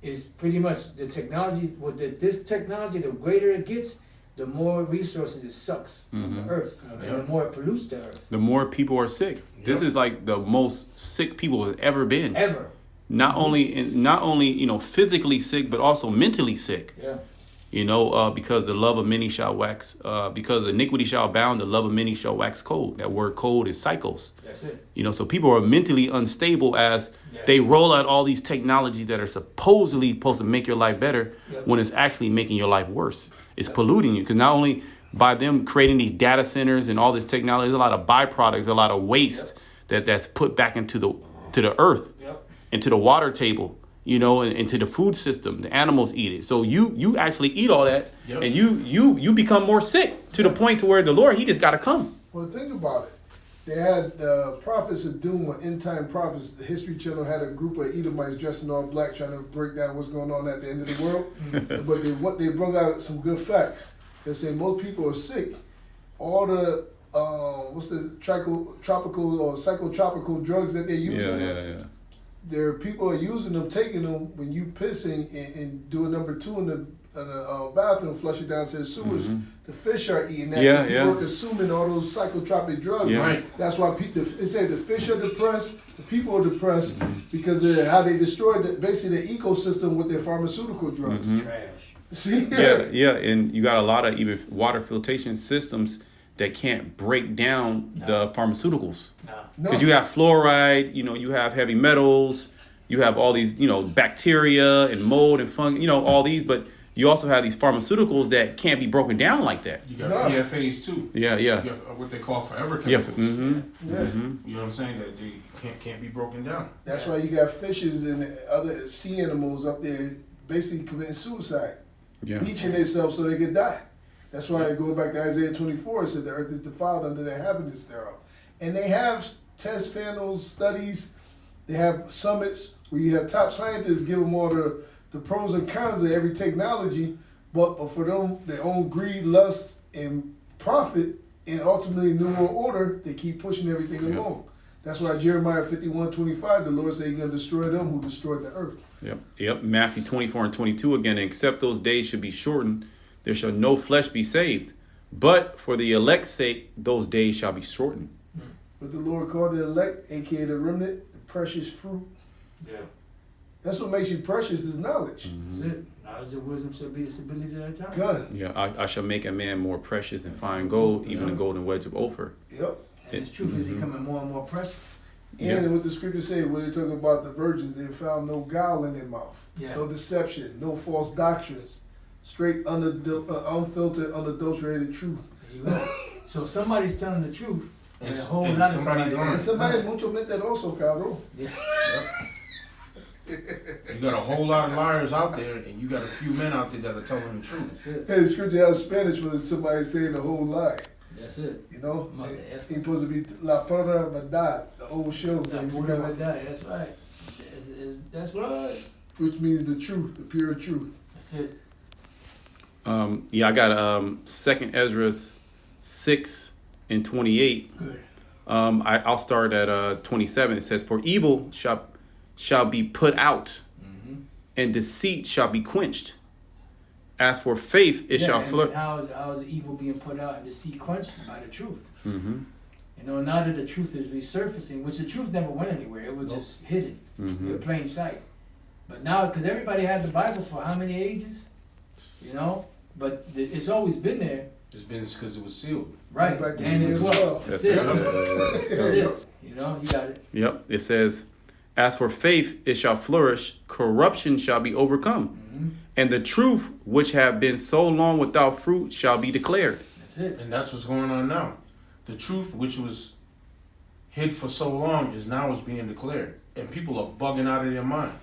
is pretty much the technology, this technology, the greater it gets, the more resources it sucks from the earth. And the more it pollutes the earth. The more people are sick. This is like the most sick people have ever been. Ever. Not only physically sick, but also mentally sick. Yeah. Because the love of many shall wax, because iniquity shall abound, the love of many shall wax cold. That word cold is psychos. That's it. So people are mentally unstable as they roll out all these technologies that are supposedly supposed to make your life better when it's actually making your life worse. It's polluting you, because not only by them creating these data centers and all this technology, there's a lot of byproducts, a lot of waste that's put back into the earth, into the water table, and into the food system. The animals eat it. So you actually eat all that, and you become more sick to the point to where the Lord, he just got to come. Well, think about it. They had prophets of doom, or end time prophets. The History Channel had a group of Edomites dressed in all black trying to break down what's going on at the end of the world. But they brought out some good facts. They say most people are sick. All the tropical or psychotropical drugs that they're using. There are people are using them, taking them when you pissing and doing number 2 in the bathroom, flush it down to the sewers. The fish are eating that. So people are consuming all those psychotropic drugs. Yeah. Right. That's why it said the fish are depressed, the people are depressed because of how they destroyed basically the ecosystem with their pharmaceutical drugs. Trash. See? Yeah, and you got a lot of even water filtration systems that can't break down the pharmaceuticals. Nah. No. Because you have fluoride, you have heavy metals, you have all these, bacteria and mold and fungi, all these, but you also have these pharmaceuticals that can't be broken down like that. You got No. PFAs too. Yeah. You have what they call forever Yeah. chemicals. Yeah. You know what I'm saying? That they can't be broken down. That's why you got fishes and other sea animals up there basically committing suicide, Yeah. bleaching themselves so they could die. That's why going back to Isaiah 24, it said the earth is defiled under the inhabitants thereof. And they have test panels, studies, they have summits where you have top scientists give them all the pros and cons of every technology, but for them, their own greed, lust, and profit, and ultimately New World Order, they keep pushing everything Yeah. along. That's why Jeremiah 51:25, the Lord said he's going to destroy them who destroyed the earth. Yep. Matthew 24 and 22 again, except those days should be shortened, there shall no flesh be saved. But for the elect's sake, those days shall be shortened. But the Lord called the elect, aka the remnant, the precious fruit. Yeah. That's what makes you precious is knowledge. That's it. Knowledge and wisdom shall be the stability of that time. God. Yeah, I shall make a man more precious than fine gold, even a golden wedge of Ophir. Yep. And this truth is becoming more and more precious. And what the scriptures say, when they talk about the virgins, they found no guile in their mouth, Yeah. no deception, no false doctrines, straight, unfiltered, unadulterated truth. There you go. So if somebody's telling the truth, and a And whole and lot of somebody's somebody. lying. And somebody mucho meant that also, cabrón. Yeah. You got a whole lot of liars out there, and you got a few men out there that are telling the truth. That's it. Hey, the scripture has Spanish for somebody saying the whole lie. That's it. You know? Mother It- effer. It's supposed to be La Pura Verdad, the old shows that used to Pura come out, verdad, that's right. That's right. which means the truth, the pure truth. That's it. I got 2nd Ezra 6 and 28. Good. I'll start at 27. It says, "For evil shall be put out, Mm-hmm. and deceit shall be quenched. As for faith, it shall flourish." How is evil being put out and deceit quenched? By the truth. Mm-hmm. Now that the truth is resurfacing, which the truth never went anywhere, it was just hidden in plain sight. But now, because everybody had the Bible for how many ages? But it's always been there. It's been because it was sealed. Right, Back to Daniel Daniel 12. 12. That's That's it. it. That's it. You got it. Yep. It says, "As for faith, it shall flourish. Corruption shall be overcome, Mm-hmm. and the truth which have been so long without fruit shall be declared." That's it. And that's what's going on now. The truth, which was hid for so long, is being declared, and people are bugging out of their mind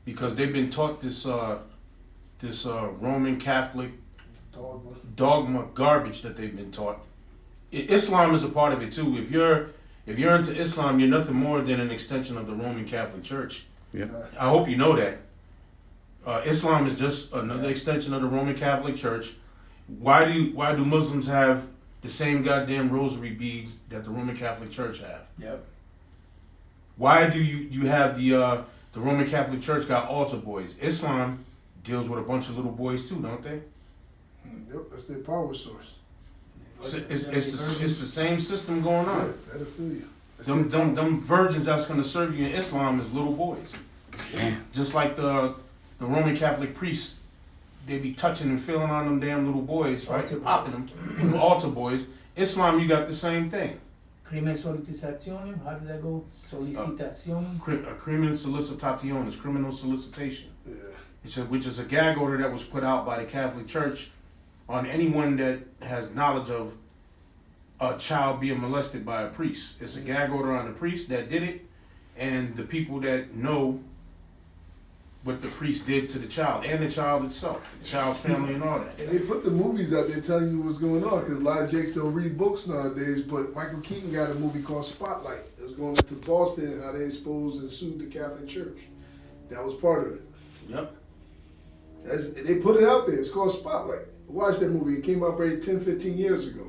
because they've been taught this Roman Catholic Dogma. dogma garbage that they've been taught. Islam is a part of it too. If you're into Islam, you're nothing more than an extension of the Roman Catholic Church. Yeah. I hope you know that. Islam is just another extension of the Roman Catholic Church. Why do Muslims have the same goddamn rosary beads that the Roman Catholic Church have? Yep. Why do you have the Roman Catholic Church got altar boys? Islam deals with a bunch of little boys too, don't they? Yep, that's their power source. It's the same system going on. Yeah, that'll feel you. That's Them virgins that's gonna serve you in Islam is little boys. Damn. Just like the Roman Catholic priests, they be touching and feeling on them damn little boys, right? Altar boys. Popping them, altar boys. Islam, you got the same thing. Crimen solicitationem, how did that go? Solicitationem? Crimen solicitationis, criminal solicitation, Yeah. which is a gag order that was put out by the Catholic Church on anyone that has knowledge of a child being molested by a priest. It's a gag order on the priest that did it, and the people that know what the priest did to the child and the child itself, the child's family and all that. And they put the movies out there telling you what's going on, because a lot of jakes don't read books nowadays, but Michael Keaton got a movie called Spotlight. It was going into Boston and how they exposed and sued the Catholic Church. That was part of it. Yep. They put it out there. It's called Spotlight. Watch that movie. It came out probably 10, 15 years ago.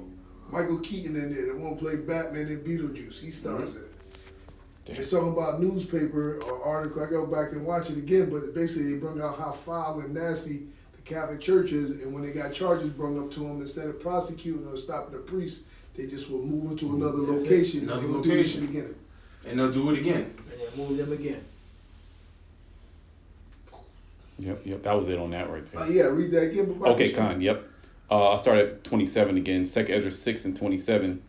Michael Keaton in there, the one who played Batman and Beetlejuice. He stars in it. Damn. It's talking about newspaper or article. I go back and watch it again, but basically they bring out how foul and nasty the Catholic Church is, and when they got charges brought up to them, instead of prosecuting or stopping the priest, they just will move into another That's it. location Another and they'll do this shit location. again. And they'll do it again. And then move them again. Yep. That was it on that right there. Yeah, read that again. Baba. Okay, Khan, yep. I'll start at 27 again. 2 Ezra 6 and 27.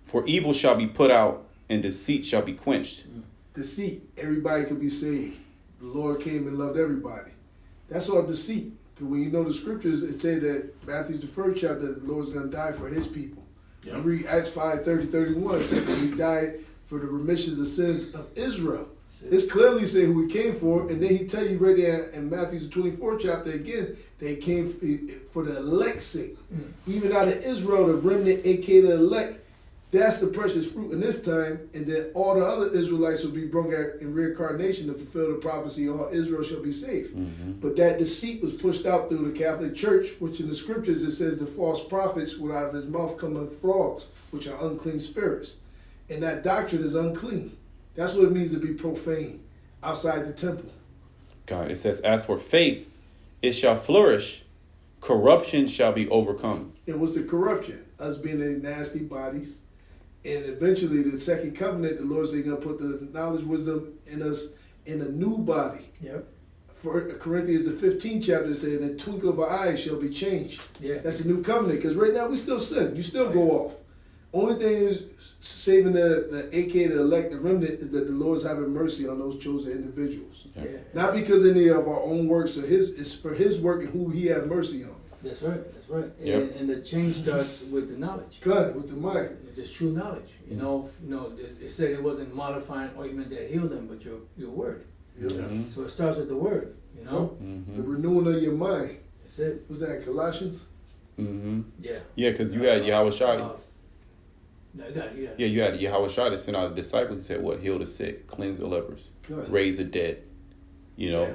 For evil shall be put out, and deceit shall be quenched. Deceit. Everybody could be saved. The Lord came and loved everybody. That's all deceit. Because when you know the scriptures, it said that Matthew's the first chapter, the Lord's going to die for his people. Yep. You read Acts 5:30-31, it said that he died for the remissions of sins of Israel. It's clearly say who he came for, and then he tell you right there in Matthew's 24th chapter again, that he came for the elect's sake. Even out of Israel, the remnant, aka the elect, that's the precious fruit in this time, and then all the other Israelites will be brought out in reincarnation to fulfill the prophecy, all Israel shall be saved. But that deceit was pushed out through the Catholic Church, which in the scriptures it says the false prophets would out of his mouth come like frogs, which are unclean spirits. And that doctrine is unclean. That's what it means to be profane outside the temple. God, it says, as for faith, it shall flourish, corruption shall be overcome. And what's the corruption? Us being in nasty bodies. And eventually the second covenant, the Lord said he's going to put the knowledge, wisdom in us in a new body. Yep. For Corinthians, the 15th chapter says, in the twinkle of an eye shall be changed. Yeah. That's the new covenant. Because right now we still sin. You still go off. Only thing is saving the aka the elect, the remnant, is that the Lord's having mercy on those chosen individuals. Yeah. Not because any of our own works or his, it's for his work and who he had mercy on. That's right. That's right. Yep. And the change starts with the knowledge. God, with the mind. There's true knowledge. You know, it said it wasn't modifying ointment that healed them, but your word. So it starts with the word. You know. The renewing of your mind. That's it. Was that Colossians? Yeah. Yeah, because you had Yahweh Shai. No, you got it. Yeah, you had Yahweh Shai that sent out a disciple. He said, what? Heal the sick, cleanse the lepers, Good. raise the dead. You know, Yeah.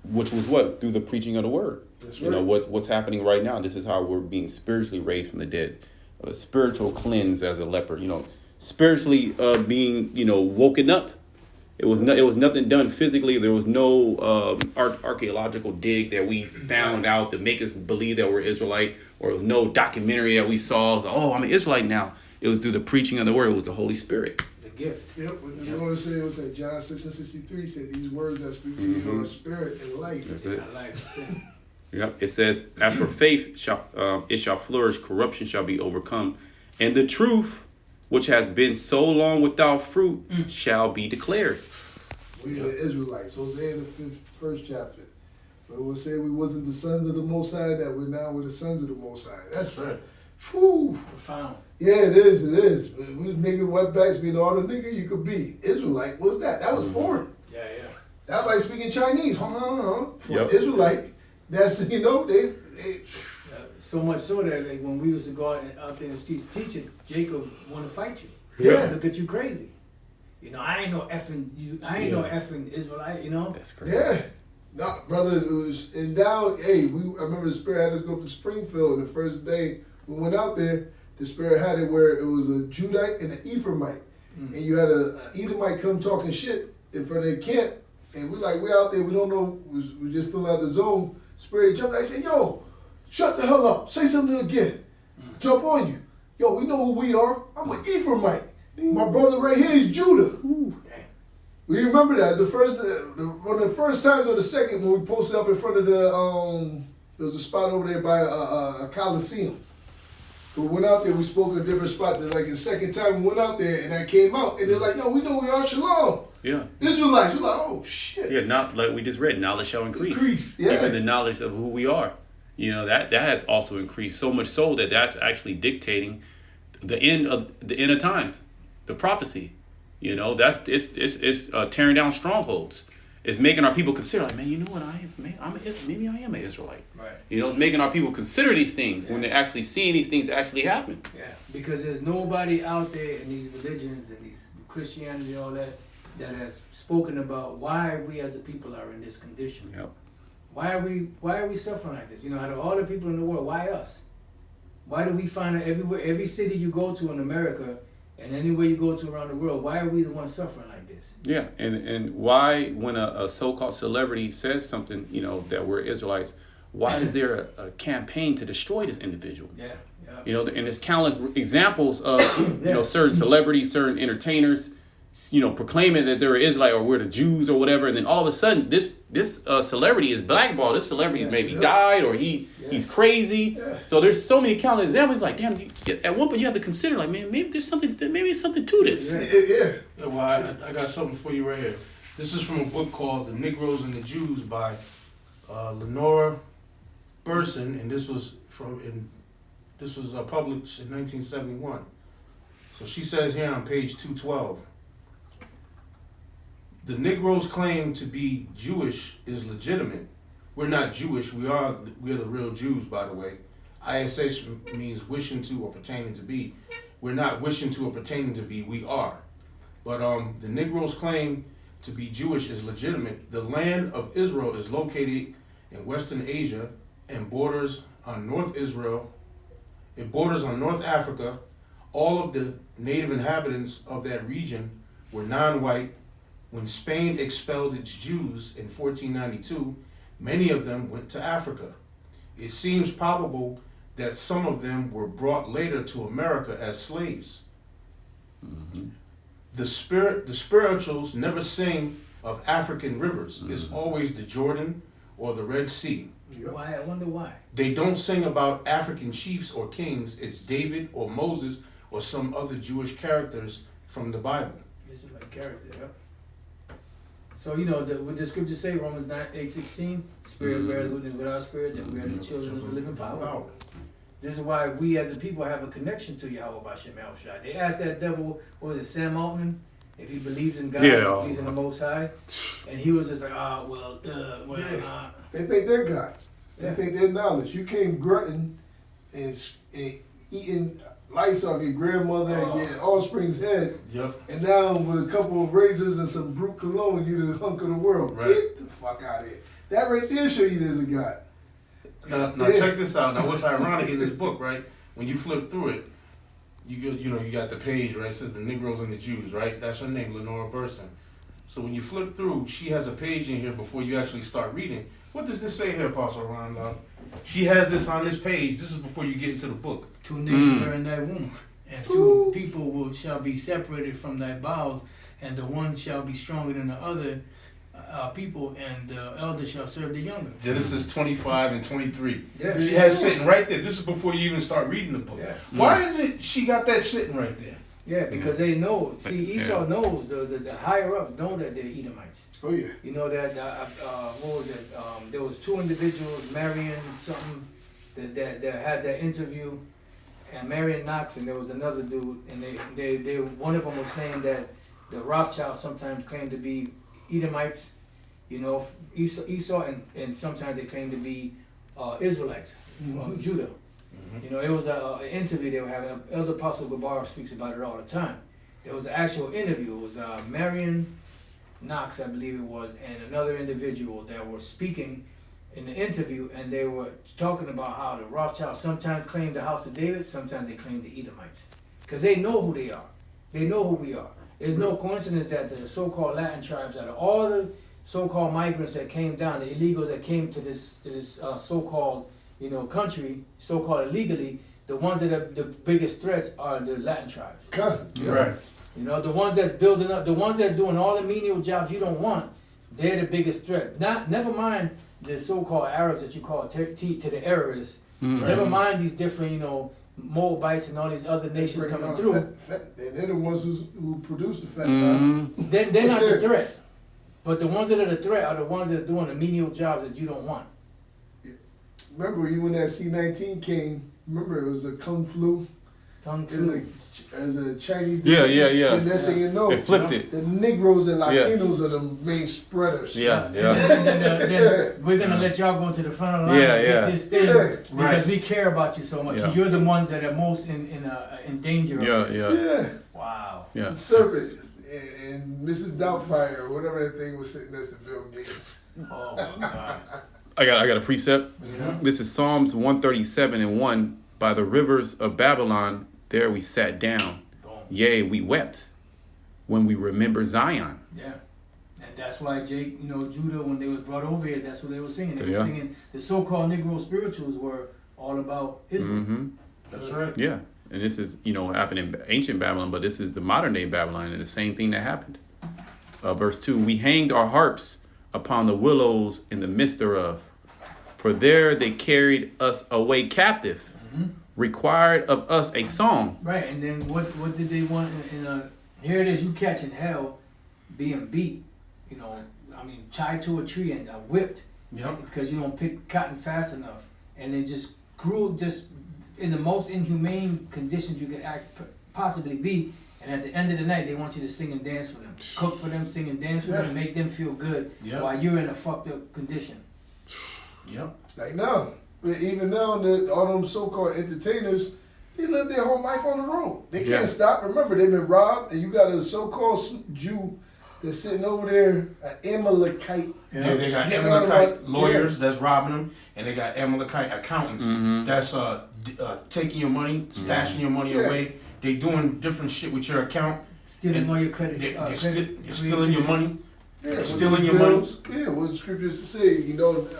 which was what? Through the preaching of the word. That's You know, right. what's happening right now. This is how we're being spiritually raised from the dead. A spiritual cleanse as a leper. You know, spiritually being, woken up. It was nothing done physically. There was no archaeological dig that we found out to make us believe that we're Israelite, or there was no documentary that we saw. Oh, I'm an Israelite now. It was through the preaching of the word. It was the Holy Spirit. The gift. Yep, what the Lord said was that John 6:63 said, these words that speak to you are spirit and life. That's it. I like it. Yep. It says, as for faith, it shall flourish, corruption shall be overcome, and the truth, which has been so long without fruit, shall be declared. We are the Israelites. Hosea in the first chapter. But it will say we wasn't the sons of the Most High, that we're the sons of the Most High. That's right. Whew. Profound. Yeah, it is. But we was nigga wetbacks being all the nigga you could be. Israelite, what's that? That was foreign. Yeah. That was like speaking Chinese. For Yep. Israelite, that's, they So much so that like, when we used to go out there in the streets teaching, Jacob want to fight you. Yeah. Look at you crazy. I ain't no effing Israelite, That's crazy. Yeah. No, brother, it was, and now, I remember the Spirit had us go up to Springfield, and the first day we went out there, the Spirit had it where it was a Judite and an Ephraimite. And you had a Edomite come talking shit in front of the camp, and we out there, we don't know, we just filling out the zone. Spirit jumped out, I said, yo, shut the hell up, say something again. Jump on you. Yo, we know who we are. I'm an Ephraimite. My brother right here is Judah. We remember that one of the first times or the second when we posted up in front of the there was a spot over there by a Coliseum. We went out there, we spoke in a different spot. Like the second time we went out there and that came out and they're like, yo, we know we are Shalom. Yeah. Israelites. We're like, oh shit. Yeah, not like we just read, knowledge shall increase. Yeah. Even the knowledge of who we are. That has also increased so much so that that's actually dictating the end of times, the prophecy. That's it's tearing down strongholds. It's making our people consider, like, man, you know what, maybe I am an Israelite. Right. It's making our people consider these things when they're actually seeing these things actually happen. Yeah, because there's nobody out there in these religions and these Christianity, all that has spoken about why we as a people are in this condition. Yep. Why are we suffering like this? Out of all the people in the world, why us? Why do we find it everywhere, every city you go to in America and anywhere you go to around the world, why are we the ones suffering like this? Yeah, and why, when a so-called celebrity says something, that we're Israelites, why is there a campaign to destroy this individual? Yeah. And there's countless examples of, certain celebrities, certain entertainers proclaiming that they're Israelite or we're the Jews or whatever, and then all of a sudden this celebrity is blackballed. This celebrity maybe died or he's crazy. Yeah. So there's so many countless examples. Like, damn, at one point you have to consider, like, man, maybe there's something to this. Yeah. Well, I got something for you right here. This is from a book called The Negroes and the Jews by Lenora Burson, and this was published in 1971. So she says here on page 212, the Negroes' claim to be Jewish is legitimate. We're not Jewish. We're the real Jews, by the way. ISH means wishing to or pertaining to be. We're not wishing to or pertaining to be. We are. But the Negroes' claim to be Jewish is legitimate. The land of Israel is located in Western Asia and borders on North Israel. It borders on North Africa. All of the native inhabitants of that region were non-white. When Spain expelled its Jews in 1492, many of them went to Africa. It seems probable that some of them were brought later to America as slaves. Mm-hmm. The spirituals never sing of African rivers. Mm-hmm. It's always the Jordan or the Red Sea. Yep. Why? I wonder why. They don't sing about African chiefs or kings. It's David or Moses or some other Jewish characters from the Bible. This is my character, yeah. So, what the scriptures say, Romans 8:16, Spirit bears witness with our spirit that we are the children of the living power. Wow. This is why we as a people have a connection to Yahweh Bashem El Shai. They asked that devil, what was it, Sam Altman, if he believes in God, Yeah. if he believes in the Most High. And he was just like, They think they're God. They think they're knowledge. You came grunting and eating lice off your grandmother and your offspring's head, Yep. and now with a couple of razors and some brute cologne, you the hunk of the world. Right. Get the fuck out of here. That right there show you there's a God. Now check this out. Now what's ironic in this book, right? When you flip through it, you got the page, right? It says the Negroes and the Jews, right? That's her name, Lenora Burson. So when you flip through, she has a page in here before you actually start reading. What does this say here, Apostle Ron? She has this on this page. This is before you get into the book. 2 nations are in thy womb, and 2 people shall be separated from thy bowels, and the one shall be stronger than the other people, and the elder shall serve the younger. Genesis 25 and 23. Yeah. She has sitting right there. This is before you even start reading the book. Yeah. Why is it she got that sitting right there? Yeah, because they know. See, Esau knows, the higher ups know that they're Edomites. Oh yeah. You know that, what was it? There was 2 individuals, Marion something, that had that interview, and Marion Knox, and there was another dude, and they one of them was saying that the Rothschilds sometimes claim to be Edomites, Esau, and sometimes they claim to be Israelites, Judah. Mm-hmm. It was an interview they were having. Elder Apostle Gabar speaks about it all the time. It was an actual interview. It was Marion Knox, I believe it was, and another individual that were speaking in the interview, and they were talking about how the Rothschilds sometimes claim the house of David, sometimes they claim the Edomites. Because they know who they are. They know who we are. There's no coincidence that the so-called Latin tribes, out of all the so-called migrants that came down, the illegals that came to this so-called country, so-called illegally, the ones that are the biggest threats are the Latin tribes. Yeah. Right. The ones that's building up, the ones that are doing all the menial jobs you don't want, they're the biggest threat. Never mind the so-called Arabs that you call to the Arabs. Never mind these different, Moabites and all these other nations coming through. They're the ones who produce the fentanyl. They're not the threat. But the ones that are the threat are the ones that's doing the menial jobs that you don't want. Remember when that C-19 came, remember it was a Kung Flu? It was a Chinese disease. Yeah. And next thing you know, They flipped it. the Negroes and Latinos are the main spreaders. And then we're gonna let y'all go to the front of the line and get this thing because we care about you so much. Yeah. You're the ones that are most in danger of this. Yeah. Wow. Yeah. The serpent and Mrs. Doubtfire or whatever that thing was sitting next to Bill Gates. Oh my God. I got a precept. This is Psalms 137:1. By the rivers of Babylon, there we sat down. Boom. Yea, we wept when we remember Zion. Yeah. And that's why Judah, when they was brought over here, that's what they were singing. They were Yeah. singing, the so-called Negro spirituals were all about Israel. Mm-hmm. That's right. Yeah. and this is, happened in ancient Babylon, but this is the modern day Babylon, and the same thing that happened. Verse 2, we hanged our harps upon the willows in the midst thereof, for there they carried us away captive, required of us a song. Right, and then what did they want here it is, you catching hell, being beat, tied to a tree and whipped, because you don't pick cotton fast enough, and then just in the most inhumane conditions you could possibly be, and at the end of the night they want you to sing and dance for them, cook for them, sing and dance for them, make them feel good while you're in a fucked up condition. Yep. Like now, even now, all them so-called entertainers, they live their whole life on the road. They can't stop. Remember, they've been robbed, and you got a so-called Jew that's sitting over there, an Amalekite. Yeah, they got Amalekite lawyers that's robbing them, and they got Amalekite accountants that's taking your money, stashing your money away. They doing different shit with your account. Stealing all your credit. They're stealing your money. Yeah, stealing your money. Yeah, what the scriptures say,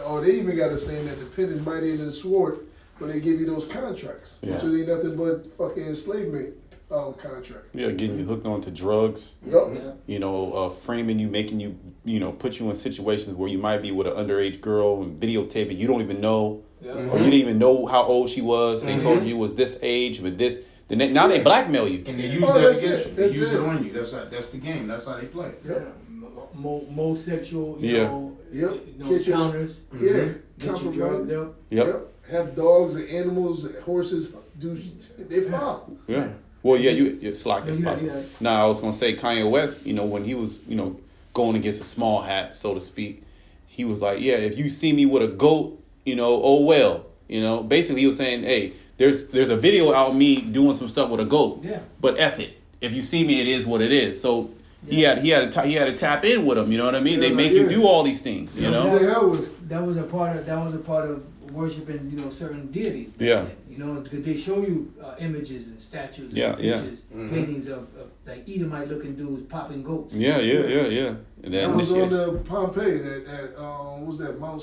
or they even got a saying that the pen is mightier than the sword, but they give you those contracts, which ain't nothing but fucking enslavement contract. Yeah, getting you hooked onto drugs. Yep. Framing you, making you, put you in situations where you might be with an underage girl and videotape it. You don't even know, or you didn't even know how old she was. They told you it was this age, but this. Now they blackmail you. And they use that against you. They use it on you. That's the game. That's how they play. Yep. More sexual, counters. Yeah. Get you drugged up. Yep. Have dogs and animals, horses do they foul. Yeah. Well, it's like impossible. Now, I was gonna say Kanye West. When he was, going against a small hat, so to speak, he was like, yeah, if you see me with a goat, oh well. Basically he was saying, hey, there's a video out of me doing some stuff with a goat. Yeah. But F it. If you see me, it is what it is. So he had to tap in with them. You know what I mean? They make you do all these things. That was a part of worshiping, certain deities. Yeah. Because they show you images and statues and pictures, paintings of like Edomite looking dudes popping goats. Yeah. And that was on the Pompeii, what was that, Mount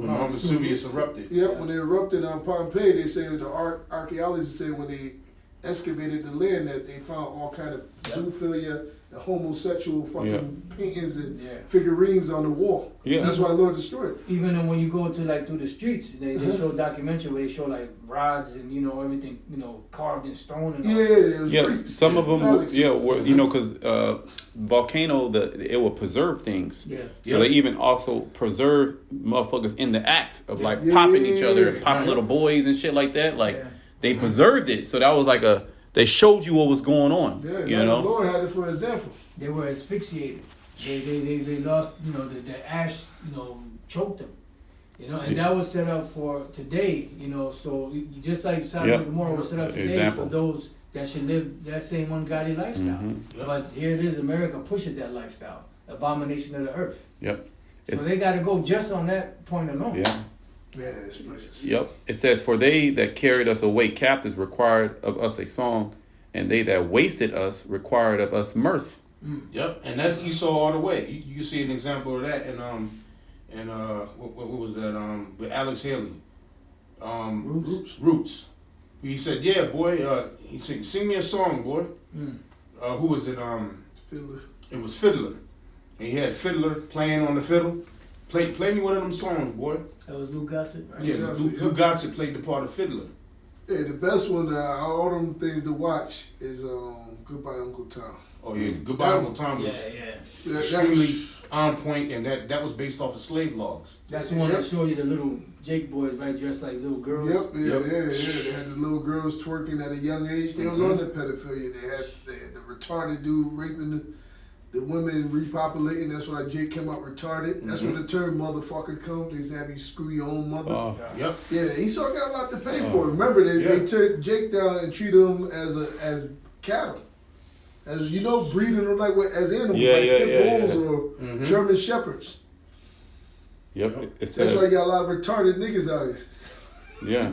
Mount Vesuvius erupted. Yep, when they erupted on Pompeii, they say the archaeologists say when they excavated the land that they found all kind of zoophilia, the homosexual fucking paintings and figurines on the wall. Yeah, that's why Lord destroyed it. Even when you go to through the streets, they show a documentary where they show like rods and everything carved in stone and all. Some of them were because volcano it will preserve things. So they even also preserve motherfuckers in the act of popping each other, popping little boys and shit like that. They preserved it, so that was like they showed you what was going on. The Lord had it for example. They were asphyxiated. They lost, the ash, choked them. And that was set up for today, so just like Sodom and Gomorrah was set up today for those that should live that same ungodly lifestyle. But here it is, America pushes that lifestyle, abomination of the earth. So they got to go just on that point alone. Man, this place is... Yep. It says, for they that carried us away captives required of us a song, and they that wasted us required of us mirth. Yep, and that's Esau all the way. You see an example of that in what was that with Alex Haley, Roots. He said, "Yeah, boy." He said, "Sing me a song, boy." Who was it? Fiddler. It was Fiddler, and he had Fiddler playing on the fiddle. Play me one of them songs, boy. That was Lou Gossett, right? Yeah, Lou Gossett played the part of Fiddler. Yeah, the best one, all them things to watch is Goodbye Uncle Tom. Oh yeah, Goodbye Uncle Tom was extremely on point, and that was based off of slave logs. That's the one that showed you the little Jake boys, right, dressed like little girls. Yep. They had the little girls twerking at a young age. They was on the pedophilia. They had the retarded dude raping the women, repopulating. That's why Jake came out retarded. That's where the term motherfucker comes. They say, have you screw your own mother. Yep. Yeah, Esau got a lot to pay for. Remember, they took Jake down and treated him as cattle. As breeding them as animals, pit bulls or German shepherds. Yep. That's why you got a lot of retarded niggas out here. Yeah.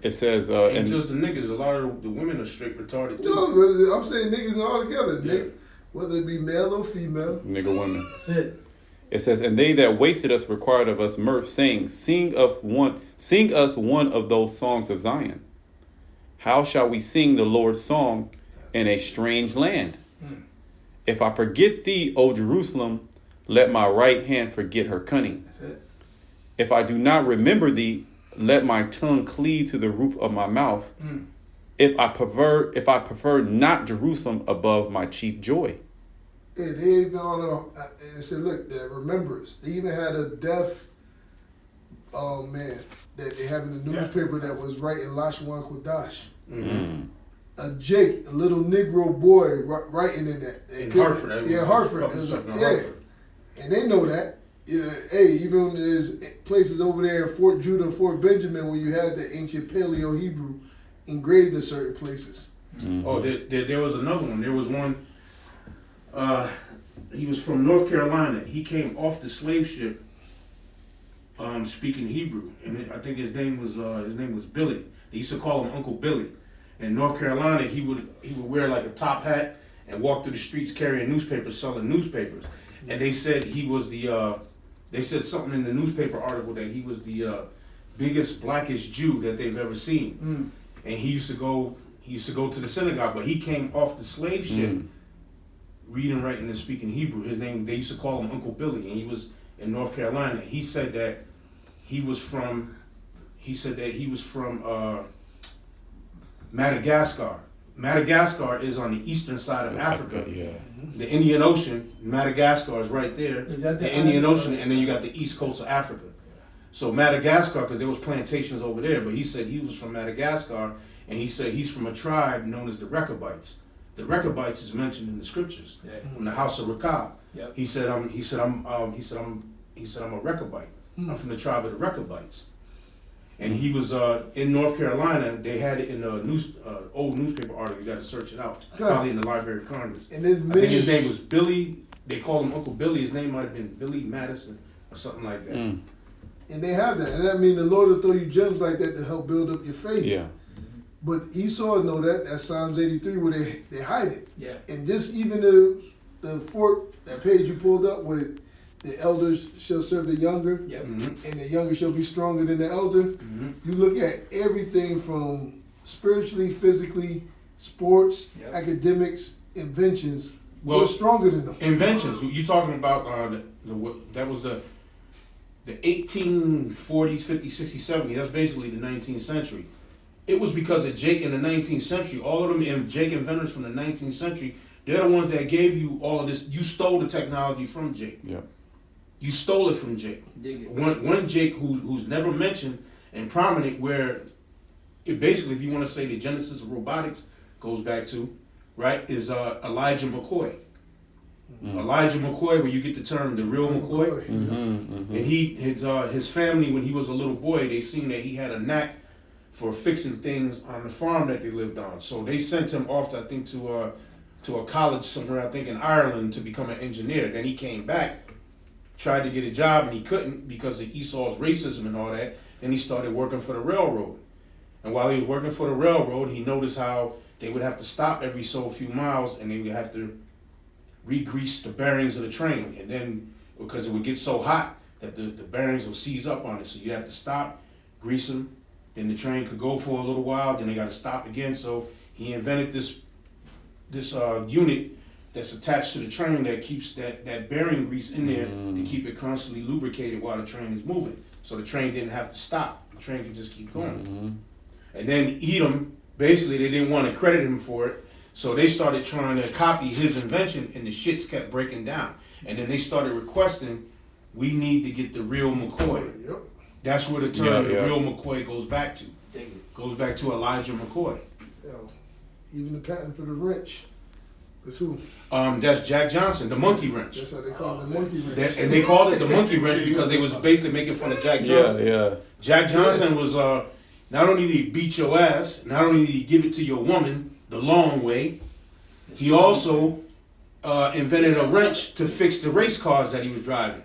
It says, and just the niggas, a lot of the women are straight retarded too. No, I'm saying niggas all together. Yeah. Whether it be male or female. Nigga women. That's it. It says, and they that wasted us required of us mirth, saying, sing us one of those songs of Zion. How shall we sing the Lord's song in a strange land? If I forget thee, O Jerusalem, let my right hand forget her cunning. That's it. If I do not remember thee, let my tongue cleave to the roof of my mouth. If I prefer not Jerusalem above my chief joy. Yeah, they even it said, look, the remembrance. They even had a deaf man that they have in the newspaper that was writing Lashwan Kodash. A Jake, a little Negro boy, writing in that. In Hartford. Hartford. Hartford. And they know that. Yeah, hey, even there's places over there in Fort Judah and Fort Benjamin where you had the ancient Paleo Hebrew engraved in certain places. Oh, there was another one. There was one. He was from North Carolina. He came off the slave ship, speaking Hebrew, and I think his name was Billy. They used to call him Uncle Billy. In North Carolina, he would wear like a top hat and walk through the streets carrying newspapers, selling newspapers. And they said he was they said something in the newspaper article that he was the biggest blackish Jew that they've ever seen. And he used to go to the synagogue, but he came off the slave ship reading, writing, and speaking Hebrew. His name, they used to call him Uncle Billy, and he was in North Carolina. He said that he was from Madagascar. Madagascar is on the eastern side of Africa. Yeah. The Indian Ocean, Madagascar is right there. Is that the Indian Ocean, and then you got the east coast of Africa. So Madagascar, because there was plantations over there, but he said he was from Madagascar, and he said he's from a tribe known as the Rechabites. The Rechabites is mentioned in the scriptures, from the house of Rechab. Yep. He said I'm a Rechabite. I'm from the tribe of the Rechabites. And he was in North Carolina. They had it in a old newspaper article. You got to search it out. Probably in the Library of Congress. And I think his name was Billy. They called him Uncle Billy. His name might have been Billy Madison or something like that. And they have that. And that means the Lord will throw you gems like that to help build up your faith. Yeah. But Esau know that. That's Psalms 83 where they hide it. Yeah. And just even the fourth, that page you pulled up with the elders shall serve the younger, Yep. and the younger shall be stronger than the elder. You look at everything from spiritually, physically, sports, academics, inventions. Well, we're stronger than them. Inventions. You talking about that was the 1840s, 50s, 60s, 70s. That's basically the 19th century. It was because of Jake in the 19th century. All of them Jake inventors from the 19th century, they're the ones that gave you all of this. You stole the technology from Jake. Yep. You stole it from Jake. One Jake who's never mentioned and prominent, where it basically, if you want to say the genesis of robotics goes back to, right, is Elijah McCoy. Elijah McCoy, where you get the term the real McCoy. And his family, when he was a little boy, they seen that he had a knack for fixing things on the farm that they lived on. So they sent him off, I think, to a college somewhere, I think in Ireland, to become an engineer. Then he came back, tried to get a job, and he couldn't because of Esau's racism and all that. Then he started working for the railroad. And while he was working for the railroad, he noticed how they would have to stop every so few miles, and they would have to re-grease the bearings of the train. And then, because it would get so hot that the bearings would seize up on it, so you have to stop, grease them, then the train could go for a little while, then they got to stop again. So he invented this unit that's attached to the train that keeps that bearing grease in there to keep it constantly lubricated while the train is moving. So the train didn't have to stop. The train could just keep going. And then Edom, basically they didn't want to credit him for it, so they started trying to copy his invention, and the shits kept breaking down. And then they started requesting, we need to get the real McCoy. Yep. That's where the term the real McCoy goes back to. Goes back to Elijah McCoy. Even the patent for the wrench. That's who? That's Jack Johnson, the monkey wrench. That's how they call it, the monkey wrench. And they called it the monkey wrench because they was basically making fun of Jack Johnson. Yeah. Jack Johnson was not only did he beat your ass, not only did he give it to your woman the long way, he also invented a wrench to fix the race cars that he was driving.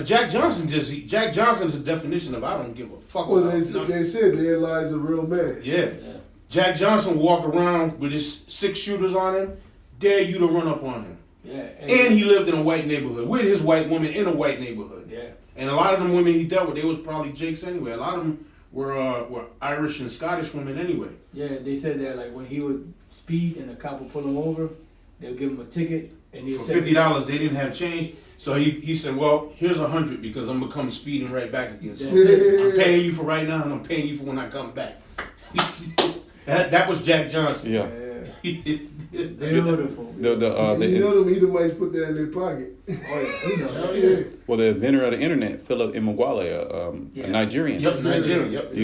Jack Johnson is the definition of I don't give a fuck. Well, they said there lies a real man. Yeah. Jack Johnson walk around with his 6 shooters on him, dare you to run up on him. Yeah. And he lived in a white neighborhood with his white woman in a white neighborhood. Yeah. And a lot of them women he dealt with, they was probably Jakes anyway. A lot of them were Irish and Scottish women anyway. Yeah, they said that like when he would speed and the cop would pull him over, they'll give him a ticket and he'll For say $50, they didn't have change. So he said, well, here's 100 because I'm gonna come speeding right back again. So That's it. I'm paying you for right now and I'm paying you for when I come back. that was Jack Johnson. Yeah. Beautiful. You know them Edomites put that in their pocket. Oh yeah, we know. Hell yeah. Well, the inventor of the internet, Philip Emeagwali, Yeah. a Nigerian. Yep, Nigerian. Yep.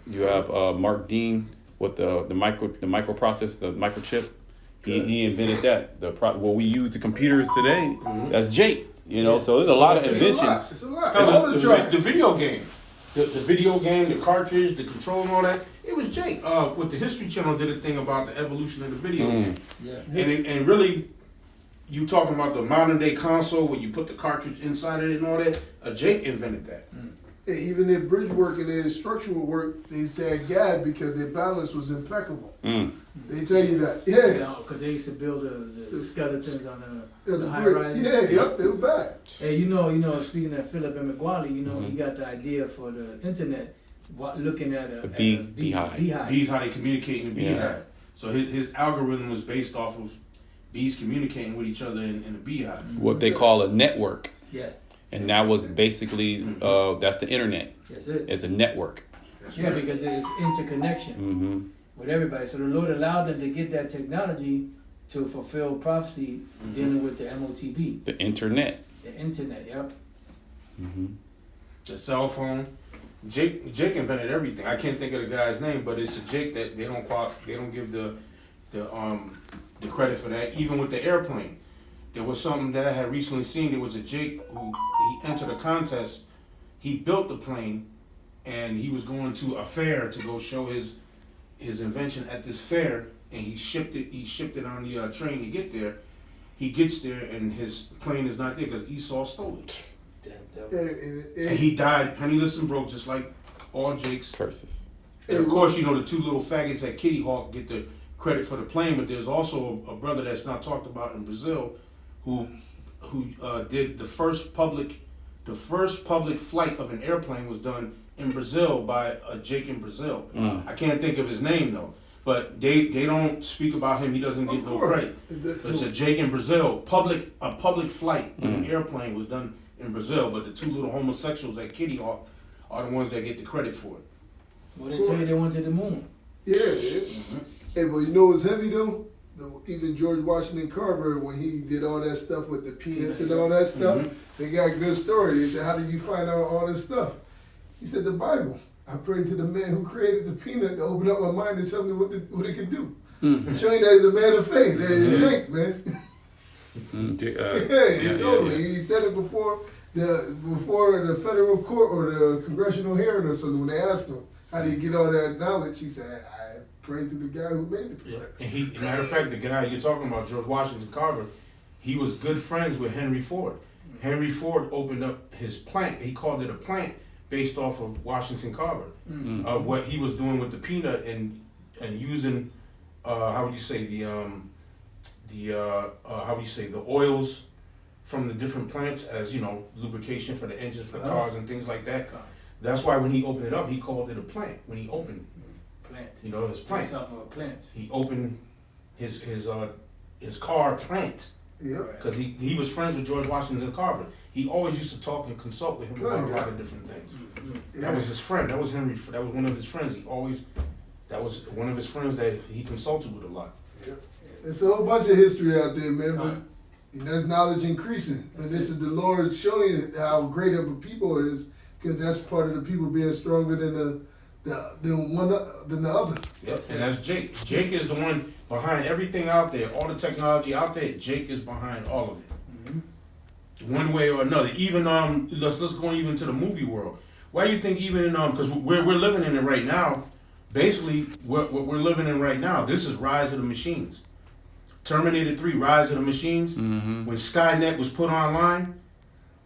You have Mark Dean with the microprocessor, the microchip. He invented that. What we use the computers today, that's Jake. You know, so there's a lot of inventions. It's a lot. The video game. The video game, the cartridge, the control and all that, it was Jake. With the History Channel did a thing about the evolution of the video game. Yeah. And really, you talking about the modern day console where you put the cartridge inside of it and all that, Jake invented that. Hey, even their bridge work and their structural work, they said God because their balance was impeccable. They tell you that. Yeah. Because they used to build the skeletons on the high brick. rise. Yeah, yep, they were bad. Hey, you know, speaking of Philip Emeagwali, he got the idea for the internet, looking at The beehive. Bees, how they communicate in the Yeah. beehive. So his algorithm was based off of bees communicating with each other in a beehive. What they call a network. Yeah, And that was basically, that's the internet. that's it. It's a network. That's Yeah, right. because it's interconnection with everybody. So the Lord allowed them to get that technology to fulfill prophecy dealing with the MOTB, The internet. the internet. Yep. The cell phone. Jake invented everything. I can't think of the guy's name, but it's a Jake that they don't give the credit for that. Even with the airplane, there was something that I had recently seen. There was a Jake who he entered a contest. He built the plane, and he was going to a fair to go show his invention at this fair, and he shipped it on the train to get there. He gets there, and his plane is not there because Esau stole it. Damn, And he died penniless and broke, just like all Jake's. Curses. And of course, the two little faggots at Kitty Hawk get the credit for the plane, but there's also a brother that's not talked about in Brazil, who did the first public flight of an airplane was done in Brazil by a Jake in Brazil. I can't think of his name though, but they don't speak about him. He doesn't get no credit. It's a Jake in Brazil. A public flight of an airplane was done in Brazil, but the two little homosexuals at Kitty Hawk are the ones that get the credit for it. Well, they tell you they went to the moon. Yeah, man. Hey, but you know what's heavy though? Even George Washington Carver, when he did all that stuff with the peanuts and all that stuff, they got a good story. They said, how did you find out all this stuff? He said, the Bible. I prayed to the man who created the peanut to open up my mind and tell me what it could do. Showing that he's a man of faith. Hey, Jake, man. He told me. He said it before the federal court or the congressional hearing or something. When they asked him, how do you get all that knowledge? He said, I prayed to the guy who made the peanut. And matter of fact, the guy you're talking about, George Washington Carver, he was good friends with Henry Ford. Henry Ford opened up his plant. He called it a plant based off of Washington Carver, of what he was doing with the peanut and using, how would you say, the oils from the different plants as, lubrication for the engines for cars and things like that. That's why when he opened it up, he called it a plant. When he opened, Plant. his plant. Based off of plants. He opened his car plant. Yep. Because he was friends with George Washington Carver. He always used to talk and consult with him about a lot of different things. That was his friend. That was Henry. That was one of his friends. That was one of his friends that he consulted with a lot. Yep. There's a whole bunch of history out there, man, but that's knowledge increasing. But this is the Lord showing you how great of a people it is, because that's part of the people being stronger than the other. Yep. And that's Jake. Jake is the one behind everything out there, all the technology out there. Jake is behind all of it, one way or another. Even let's go even to the movie world. Why do you think even because we're living in it right now? Basically, what we're living in right now. This is Rise of the Machines. Terminator 3, Rise of the Machines. When Skynet was put online,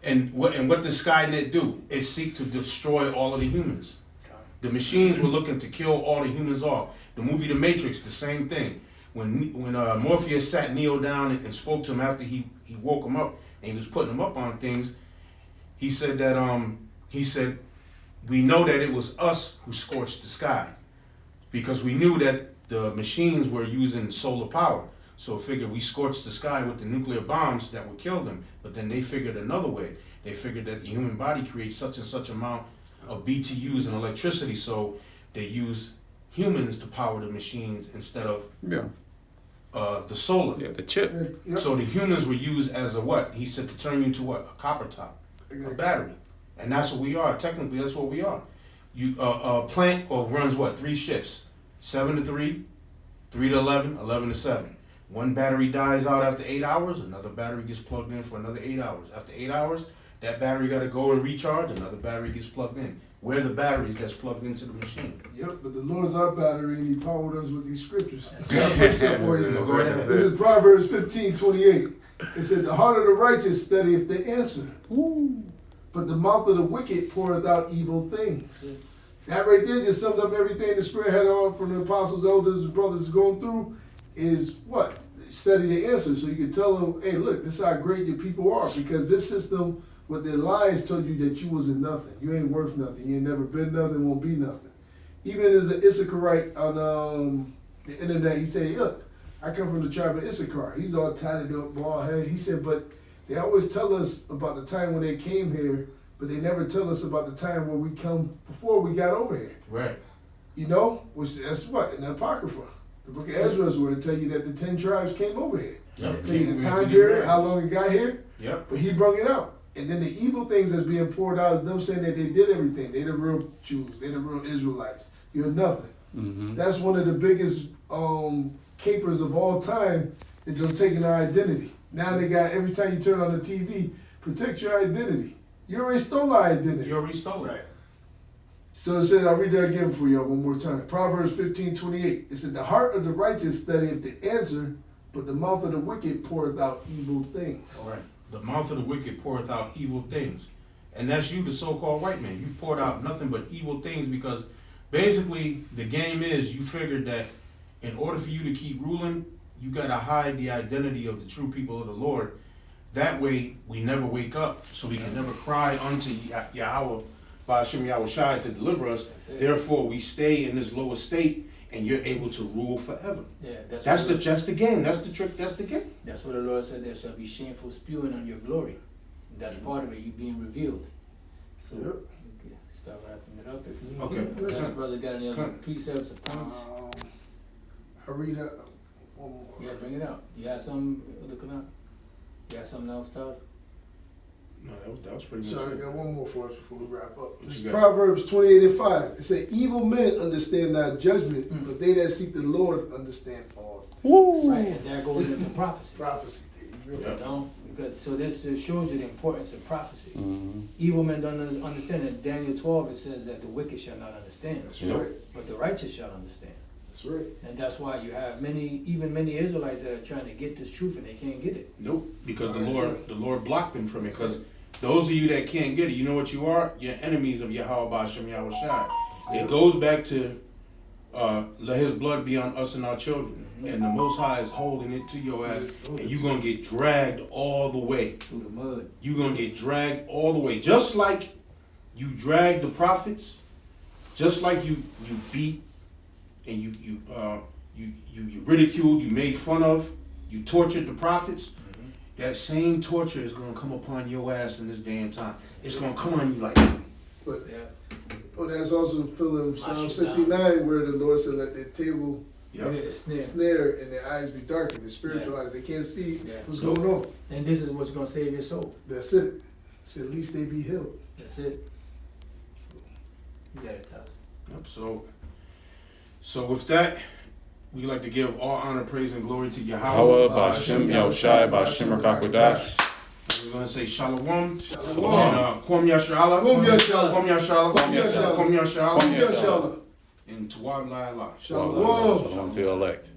and what did Skynet do? It seek to destroy all of the humans. The machines were looking to kill all the humans off. The movie The Matrix, the same thing. When Morpheus sat Neo down and spoke to him after he woke him up and he was putting him up on things, he said that we know that it was us who scorched the sky, because we knew that the machines were using solar power. So figured we scorched the sky with the nuclear bombs that would kill them. But then they figured another way. They figured that the human body creates such and such amount of BTUs in electricity, so they use humans to power the machines instead of Yeah. The solar. Yeah, the chip. Yep. So the humans were used as a what? He said to turn you into what? A copper top, a battery, and that's what we are. Technically, that's what we are. You a plant or runs what? 3 shifts, 7 to 3, 3 to 11, 11 to 7. One battery dies out after 8 hours. Another battery gets plugged in for another 8 hours. After 8 hours, that battery got to go and recharge. Another battery gets plugged in. Where are the batteries that's plugged into the machine? Yep, but the Lord's our battery and he powered us with these scriptures. I'll put some for you. Go ahead. This is Proverbs 15:28. It said, the heart of the righteous studieth the answer, but the mouth of the wicked poureth out evil things. That right there just summed up everything the Spirit had on from the apostles, elders, and brothers going through, is what? Study the answer so you can tell them, hey, look, this is how great your people are, because this system with their lies told you that you wasn't nothing. You ain't worth nothing. You ain't never been nothing, won't be nothing. Even as an Issacharite on the internet, he said, look, I come from the tribe of Issachar. He's all tatted up, bald head. He said, but they always tell us about the time when they came here, but they never tell us about the time where we come before we got over here. Right. You know, which that's what, in the Apocrypha. The book of Ezra is where it tell you that the 10 tribes came over here. Yep. Tell you the time period, how long it got here, Yep. but he brung it out. And then the evil things that's being poured out is them saying that they did everything. They the real Jews. They the real Israelites. You're nothing. Mm-hmm. That's one of the biggest capers of all time, is them taking our identity. Now they got, every time you turn on the TV, protect your identity. You already stole our identity. You already stole it. Right. So it says, I'll read that again for y'all one more time. Proverbs 15:28. It said, the heart of the righteous studieth the answer, but the mouth of the wicked poureth out evil things. Right. The mouth of the wicked poureth out evil things. And that's you, the so-called white man. You poured out nothing but evil things, because basically the game is you figured that in order for you to keep ruling, you got to hide the identity of the true people of the Lord. That way we never wake up, so we can never cry unto Yahweh, Ba'ashem Yahweh Shai, to deliver us. That's it. Therefore we stay in this lower state, and you're able to rule forever. Yeah, That's what the game. That's the trick. That's the game. That's what the Lord said. There shall be shameful spewing on your glory. That's part of it. You being revealed. So Yep. okay, start wrapping it up. If you Okay. Unless brother got any other Come. precepts or points. I read one more. Yeah, bring it out. You got something looking up? You got something else, Taz? No, that was pretty much So I it. got one more for us before we wrap up. What It's you got? Proverbs 28:5. It said, evil men understand not judgment, Mm. but they that seek the Lord understand all Right, and there goes into prophecy. prophecy. There you go. Yeah. You know? Because, so this just shows you the importance of prophecy. Mm-hmm. Evil men don't understand. In Daniel 12 it says that the wicked shall not understand, That's Yep. right. but the righteous shall understand. That's right. And that's why you have many Israelites that are trying to get this truth and they can't get it. Nope, because Alright, the Lord blocked them from it. Because those of you that can't get it, you know what you are? You're enemies of Yahweh Ba'ashem Yahweh Shai. It goes back to let His blood be on us and our children, and the Most High is holding it to your ass, and you're gonna get dragged all the way. Through the mud. You're gonna get dragged all the way, just like you dragged the prophets, just like you beat and you ridiculed, you made fun of, you tortured the prophets. That same torture is gonna come upon your ass in this day and time. It's gonna come on you like, But Yeah. that's also fulfilling Psalm 69, where the Lord said, let their table yep. Yeah, snare. snare and their eyes be darkened, their spiritual Yeah. eyes. They can't see Yeah. what's going on. And this is what's gonna save your soul. That's it. So at least they be healed. That's it. You got it, Taz. Yep. So with that, we like to give all honor, praise, and glory to Yahweh, Yahweh. Ba'ashem, Yahushai, Ba'ashem, Rakakodash. We're gonna say Shalom. Shalom. And Kwam Yashala. Kwam Yashala. Kwam Yashala. Kwam Yashala. Kwam Yashala. Kwam Yashala. Yashala. And Tawad La La. Shalom. Shalom to the elect.